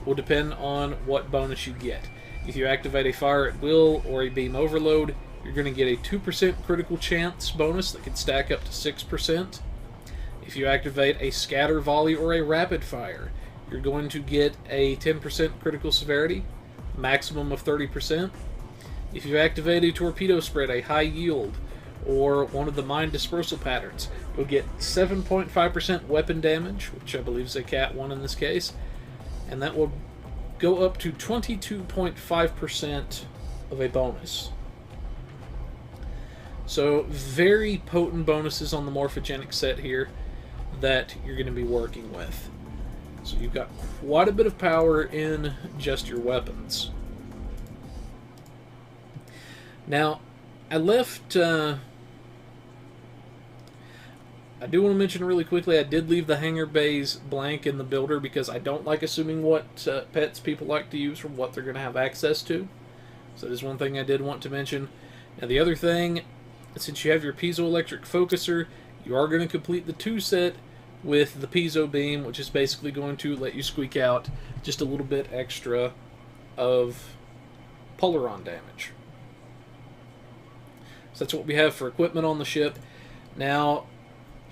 [SPEAKER 1] will depend on what bonus you get. If you activate a Fire at Will or a Beam Overload, you're going to get a 2% critical chance bonus that can stack up to 6%. If you activate a Scatter Volley or a Rapid Fire, you're going to get a 10% critical severity, maximum of 30%. If you activate a Torpedo Spread, a High Yield, or one of the Mine Dispersal patterns, you'll get 7.5% weapon damage, which I believe is a Cat 1 in this case, and that will go up to 22.5% of a bonus. So very potent bonuses on the morphogenic set here that you're going to be working with. So you've got quite a bit of power in just your weapons. Now, I left... I do want to mention really quickly, I did leave the hangar bays blank in the builder because I don't like assuming what pets people like to use from what they're going to have access to. So there's one thing I did want to mention. Now the other thing, since you have your piezoelectric focuser, you are going to complete the 2 set with the piezo beam, which is basically going to let you squeak out just a little bit extra of Polaron damage. So that's what we have for equipment on the ship. Now,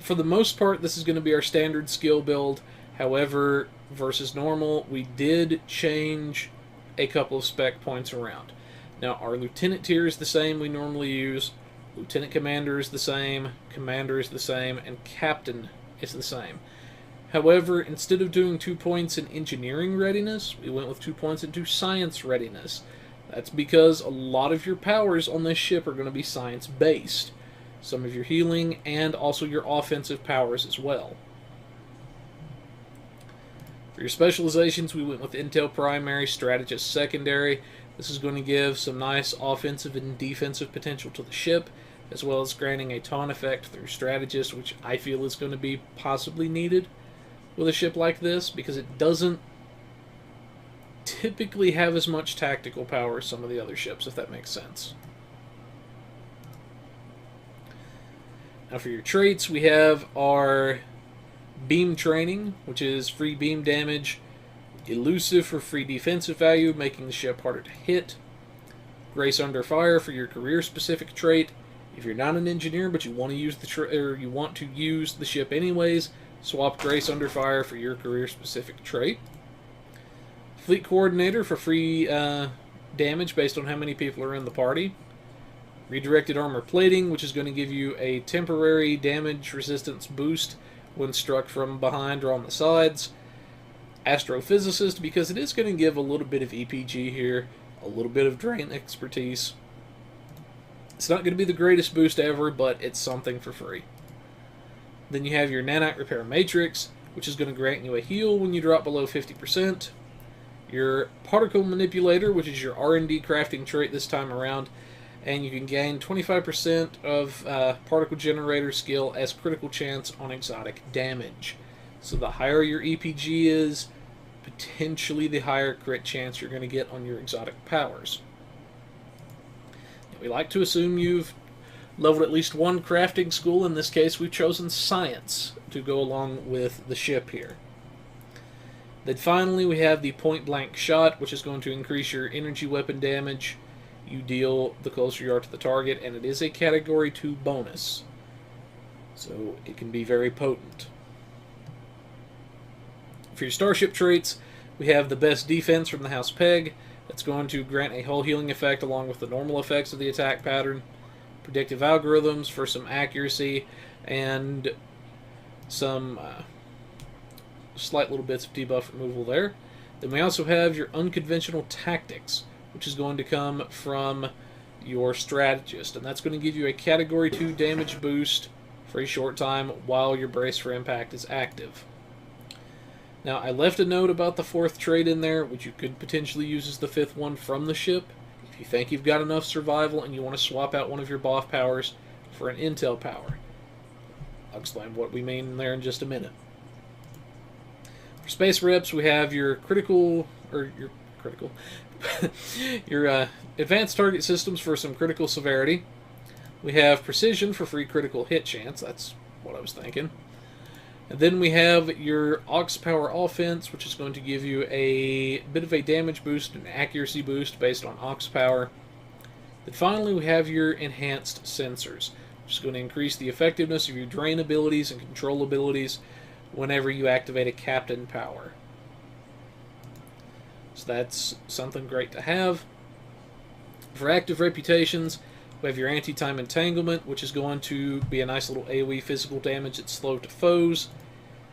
[SPEAKER 1] for the most part, this is going to be our standard skill build. However, versus normal, we did change a couple of spec points around. Now, our lieutenant tier is the same we normally use. Lieutenant commander is the same. Commander is the same. And captain is the same. However, instead of doing 2 points in engineering readiness, we went with 2 points into science readiness. That's because a lot of your powers on this ship are going to be science-based. Some of your healing, and also your offensive powers as well. For your specializations, we went with Intel Primary, Strategist Secondary. This is going to give some nice offensive and defensive potential to the ship, as well as granting a taunt effect through Strategist, which I feel is going to be possibly needed with a ship like this, because it doesn't typically have as much tactical power as some of the other ships, if that makes sense. Now for your traits, we have our Beam Training, which is free beam damage, Elusive for free defensive value, making the ship harder to hit, Grace Under Fire for your career-specific trait. If you're not an engineer but you want to use the ship anyways, swap Grace Under Fire for your career-specific trait. Fleet Coordinator for free damage based on how many people are in the party. Redirected Armor Plating, which is going to give you a temporary damage resistance boost when struck from behind or on the sides. Astrophysicist, because it is going to give a little bit of EPG here, a little bit of drain expertise, It's not going to be the greatest boost ever, but it's something for free. Then you have your Nanite Repair Matrix, which is going to grant you a heal when you drop below 50%. Your Particle Manipulator, which is your R&D crafting trait this time around, and you can gain 25% of Particle Generator skill as critical chance on exotic damage. So the higher your EPG is, potentially the higher crit chance you're going to get on your exotic powers. Now, we like to assume you've leveled at least one crafting school. In this case, we've chosen Science to go along with the ship here. Then finally, we have the Point Blank Shot, which is going to increase your energy weapon damage you deal the closer you are to the target, and it is a Category 2 bonus. So it can be very potent. For your Starship traits, we have the Best Defense from the House Peg. That's going to grant a hull healing effect along with the normal effects of the attack pattern. Predictive Algorithms for some accuracy, and some slight little bits of debuff removal there. Then we also have your Unconventional Tactics, which is going to come from your Strategist, and that's going to give you a Category 2 damage boost for a short time while your Brace for Impact is active. Now, I left a note about the 4th trait in there, which you could potentially use as the 5th one from the ship. If you think you've got enough survival and you want to swap out one of your BOF powers for an Intel power. I'll explain what we mean there in just a minute. For Space Reps, we have your your Advanced Target Systems for some critical severity. We have Precision for free critical hit chance. That's what I was thinking. And then we have your Aux Power Offense, which is going to give you a bit of a damage boost and accuracy boost based on Aux Power. Then finally, we have your Enhanced Sensors, which is going to increase the effectiveness of your Drain abilities and Control abilities whenever you activate a Captain Power. So that's something great to have. For active reputations, we have your Anti-Time Entanglement, which is going to be a nice little AoE physical damage that's slow to foes.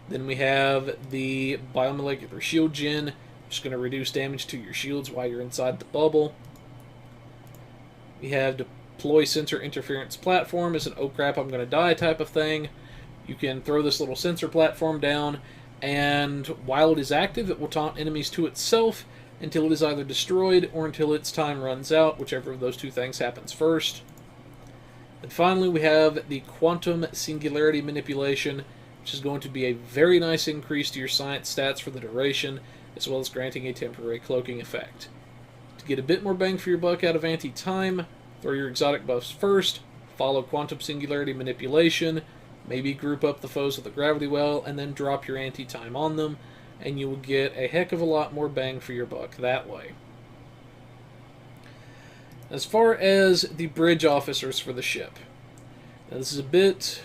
[SPEAKER 1] Then we have the Biomolecular Shield Gen, which is going to reduce damage to your shields while you're inside the bubble. We have Deploy Sensor Interference Platform as an oh crap I'm going to die type of thing. You can throw this little sensor platform down, and while it is active, it will taunt enemies to itself until it is either destroyed or until its time runs out, whichever of those two things happens first. And finally, we have the Quantum Singularity Manipulation, which is going to be a very nice increase to your science stats for the duration, as well as granting a temporary cloaking effect. To get a bit more bang for your buck out of anti-time, throw your exotic buffs first, follow Quantum Singularity Manipulation, maybe group up the foes with a Gravity Well, and then drop your anti-time on them, and you will get a heck of a lot more bang for your buck that way. As far as the bridge officers for the ship, now this is a bit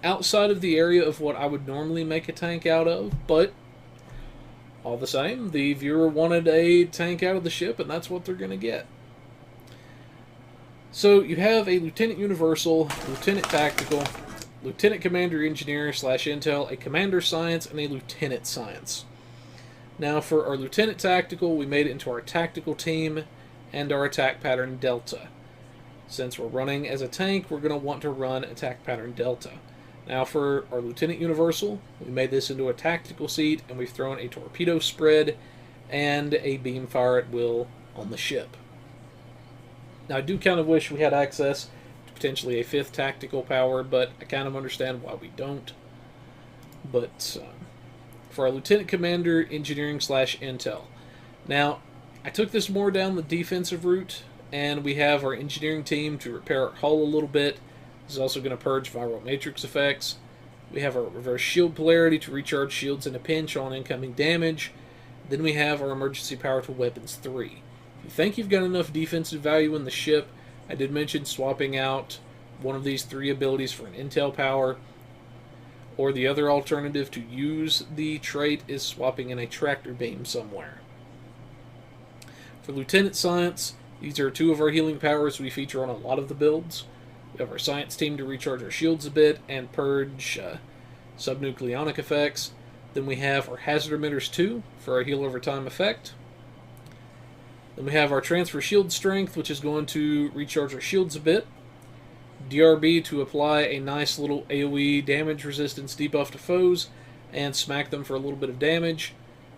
[SPEAKER 1] outside of the area of what I would normally make a tank out of, but all the same, the viewer wanted a tank out of the ship, and that's what they're going to get. So you have a Lieutenant Universal, Lieutenant Tactical, Lieutenant Commander Engineer / Intel, a Commander Science, and a Lieutenant Science. Now for our Lieutenant Tactical, we made it into our Tactical Team and our Attack Pattern Delta. Since we're running as a tank, we're going to want to run Attack Pattern Delta. Now for our Lieutenant Universal, we made this into a Tactical seat, and we've thrown a Torpedo Spread and a Beam Fire at Will on the ship. Now I do kind of wish we had access to potentially a 5th Tactical Power, but I kind of understand why we don't. But for our Lieutenant Commander Engineering / Intel. Now, I took this more down the defensive route, and we have our engineering team to repair our hull a little bit. This is also going to purge viral matrix effects. We have our reverse shield polarity to recharge shields in a pinch on incoming damage. Then we have our emergency power to weapons 3. If you think you've got enough defensive value in the ship, I did mention swapping out one of these 3 abilities for an intel power, or the other alternative to use the trait is swapping in a tractor beam somewhere. For Lieutenant Science, these are 2 of our healing powers we feature on a lot of the builds. We have our Science team to recharge our shields a bit and purge subnucleonic effects. Then we have our Hazard Emitters 2 for our heal over time effect. Then we have our Transfer Shield Strength, which is going to recharge our shields a bit. DRB to apply a nice little AoE damage resistance debuff to foes and smack them for a little bit of damage.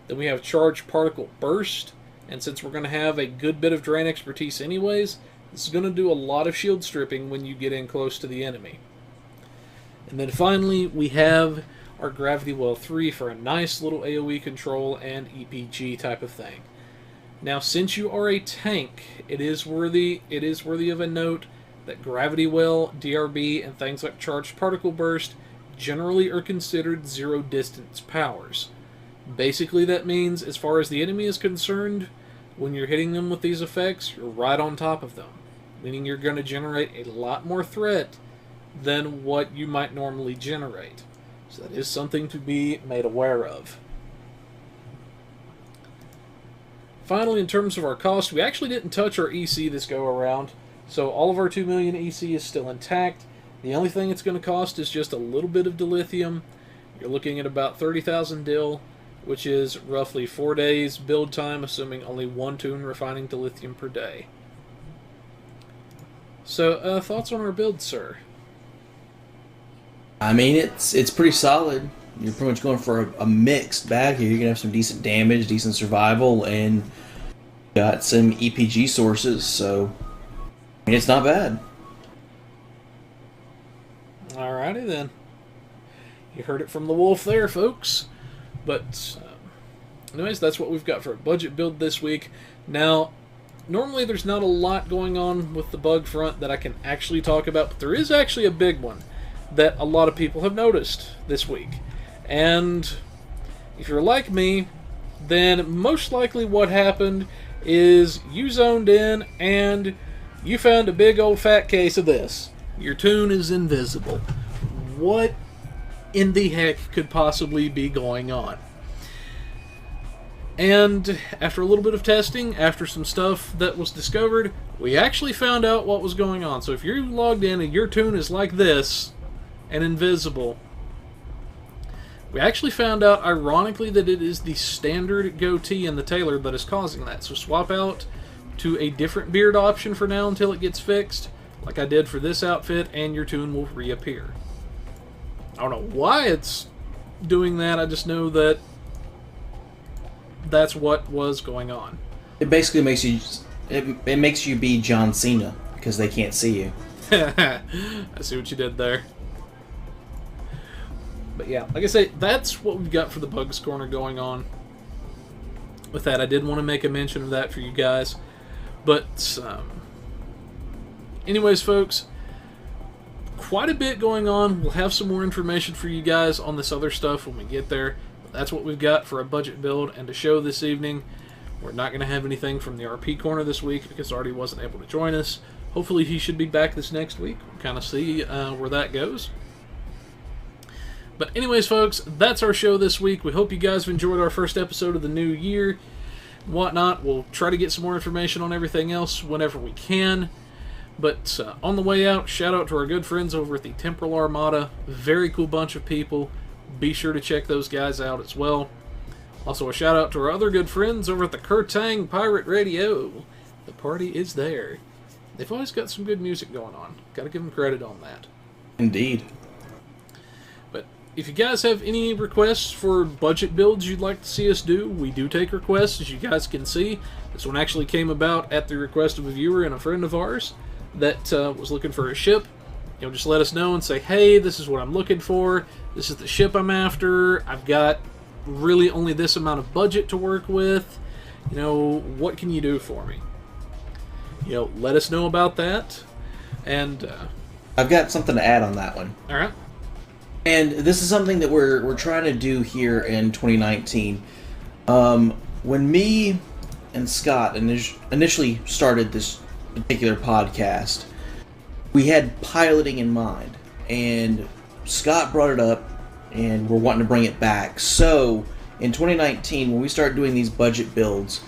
[SPEAKER 1] Then we have Charged Particle Burst, and since we're going to have a good bit of Drain expertise anyways, this is going to do a lot of shield stripping when you get in close to the enemy. And then finally, we have our Gravity Well 3 for a nice little AoE control and EPG type of thing. Now, since you are a tank, it is worthy of a note that Gravity Well, DRB, and things like Charged Particle Burst generally are considered zero distance powers. Basically, that means, as far as the enemy is concerned, when you're hitting them with these effects, you're right on top of them, meaning you're going to generate a lot more threat than what you might normally generate. So that is something to be made aware of. Finally, in terms of our cost, we actually didn't touch our EC this go around, so all of our 2 million EC is still intact. The only thing it's going to cost is just a little bit of dilithium. You're looking at about 30,000 dil, which is roughly 4 days build time, assuming only 1 toon refining dilithium per day. So, thoughts on our build, sir?
[SPEAKER 2] I mean, it's pretty solid. You're pretty much going for a mixed bag here. You're going to have some decent damage, decent survival, and got some EPG sources, so I mean, it's not bad.
[SPEAKER 1] Alrighty then. You heard it from the wolf there, folks. But, anyways, that's what we've got for a budget build this week. Now, normally there's not a lot going on with the bug front that I can actually talk about, but there is actually a big one that a lot of people have noticed this week. And if you're like me, then most likely what happened is you zoned in and you found a big old fat case of this. Your toon is invisible. What in the heck could possibly be going on? And after a little bit of testing, after some stuff that was discovered, we actually found out what was going on. So if you're logged in and your toon is like this and invisible, we actually found out, ironically, that it is the standard goatee and the tailor that is causing that. So swap out to a different beard option for now until it gets fixed, like I did for this outfit, and your toon will reappear. I don't know why it's doing that, I just know that that's what was going on.
[SPEAKER 2] It basically makes you it makes you be John Cena because they can't see you.
[SPEAKER 1] I see what you did there. But yeah, like I say, that's what we've got for the Bugs Corner going on. With that, I did want to make a mention of that for you guys. But, anyways, folks, quite a bit going on. We'll have some more information for you guys on this other stuff when we get there. But that's what we've got for a budget build and a show this evening. We're not going to have anything from the RP Corner this week because Artie wasn't able to join us. Hopefully he should be back this next week. We'll kind of see where that goes. But anyways, folks, that's our show this week. We hope you guys have enjoyed our first episode of the new year and whatnot. We'll try to get some more information on everything else whenever we can. But on the way out, shout out to our good friends over at the Temporal Armada. Very cool bunch of people. Be sure to check those guys out as well. Also, a shout out to our other good friends over at the Kurtang Pirate Radio. The party is there. They've always got some good music going on. Gotta give them credit on that.
[SPEAKER 2] Indeed.
[SPEAKER 1] If you guys have any requests for budget builds you'd like to see us do, we do take requests, as you guys can see. This one actually came about at the request of a viewer and a friend of ours that was looking for a ship. You know, just let us know and say, hey, this is what I'm looking for. This is the ship I'm after. I've got really only this amount of budget to work with. You know, what can you do for me? You know, let us know about that. And
[SPEAKER 2] I've got something to add on that one.
[SPEAKER 1] All right.
[SPEAKER 2] And this is something that we're trying to do here in 2019. When me and Scott initially started this particular podcast, we had piloting in mind, and Scott brought it up, and we're wanting to bring it back. So in 2019, when we start doing these budget builds,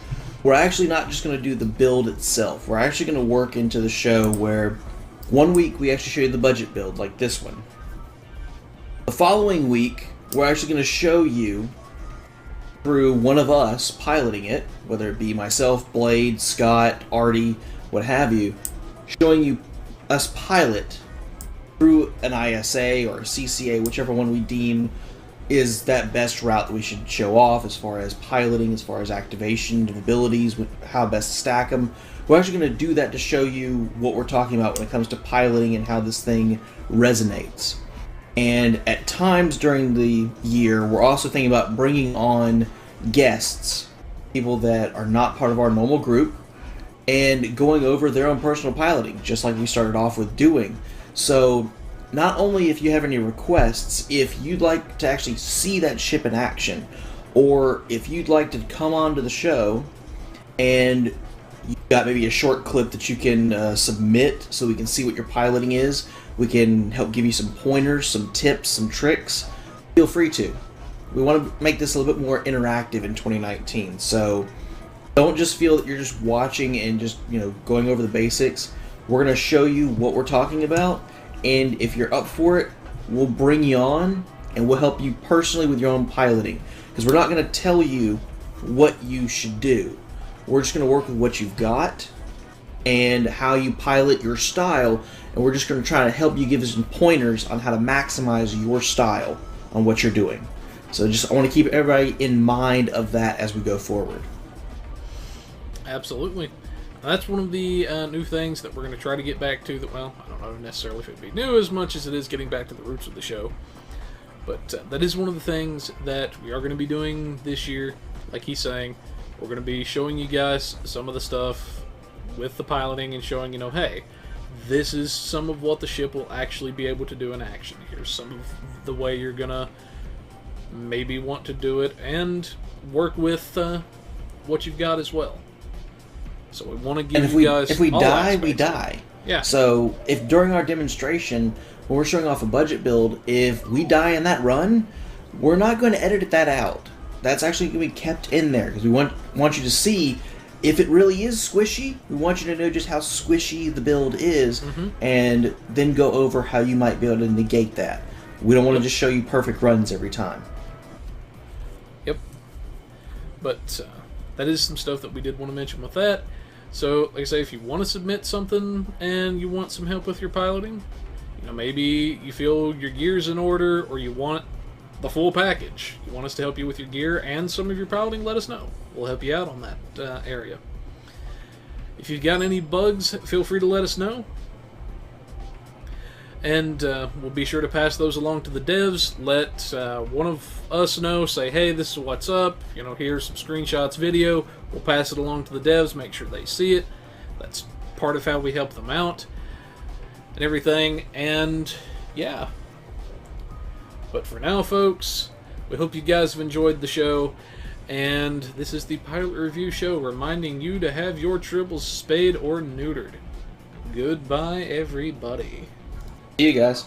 [SPEAKER 2] we're actually not just going to do the build itself. We're actually going to work into the show where one week we actually show you the budget build, like this one. The following week, we're actually going to show you through one of us piloting it, whether it be myself, Blade, Scott, Artie, what have you, showing you us pilot through an ISA or a CCA, whichever one we deem is that best route that we should show off as far as piloting, as far as activation of abilities, how best to stack them. We're actually going to do that to show you what we're talking about when it comes to piloting and how this thing resonates. And at times during the year, we're also thinking about bringing on guests, people that are not part of our normal group, and going over their own personal piloting, just like we started off with doing. So not only if you have any requests, if you'd like to actually see that ship in action, or if you'd like to come on to the show and you've got maybe a short clip that you can submit so we can see what your piloting is, we can help give you some pointers, some tips, some tricks, feel free to. We want to make this a little bit more interactive in 2019, so don't just feel that you're just watching and just, going over the basics. We're going to show you what we're talking about, and if you're up for it, we'll bring you on and we'll help you personally with your own piloting, because we're not going to tell you what you should do. We're just going to work with what you've got and how you pilot your style, and we're just going to try to help you give us some pointers on how to maximize your style on what you're doing. So I want to keep everybody in mind of that as we go forward.
[SPEAKER 1] Absolutely. That's one of the new things that we're going to try to get back to. That, well, I don't know necessarily if it'd be new as much as it is getting back to the roots of the show. But that is one of the things that we are going to be doing this year. Like he's saying, we're going to be showing you guys some of the stuff with the piloting and showing, hey, this is some of what the ship will actually be able to do in action. Here's some of the way you're going to maybe want to do it, and work with what you've got as well. So we want to give you guys.
[SPEAKER 2] If we die, we die.
[SPEAKER 1] Yeah.
[SPEAKER 2] So if during our demonstration, when we're showing off a budget build, if we die in that run, we're not going to edit that out. That's actually going to be kept in there because we want you to see if it really is squishy. We want you to know just how squishy the build is, and then go over how you might be able to negate that. We don't want to just show you perfect runs every time.
[SPEAKER 1] Yep. But that is some stuff that we did want to mention with that. So, like I say, if you want to submit something and you want some help with your piloting, maybe you feel your gear's in order, or you want the full package. You want us to help you with your gear and some of your piloting, let us know. We'll help you out on that area. If you've got any bugs, feel free to let us know. And we'll be sure to pass those along to the devs. Let one of us know, say, hey, this is what's up. Here's some screenshots, video. We'll pass it along to the devs, make sure they see it. That's part of how we help them out and everything. And yeah. But for now, folks, we hope you guys have enjoyed the show. And this is the Pilot Review Show, reminding you to have your tribbles spayed or neutered. Goodbye, everybody.
[SPEAKER 2] See you guys.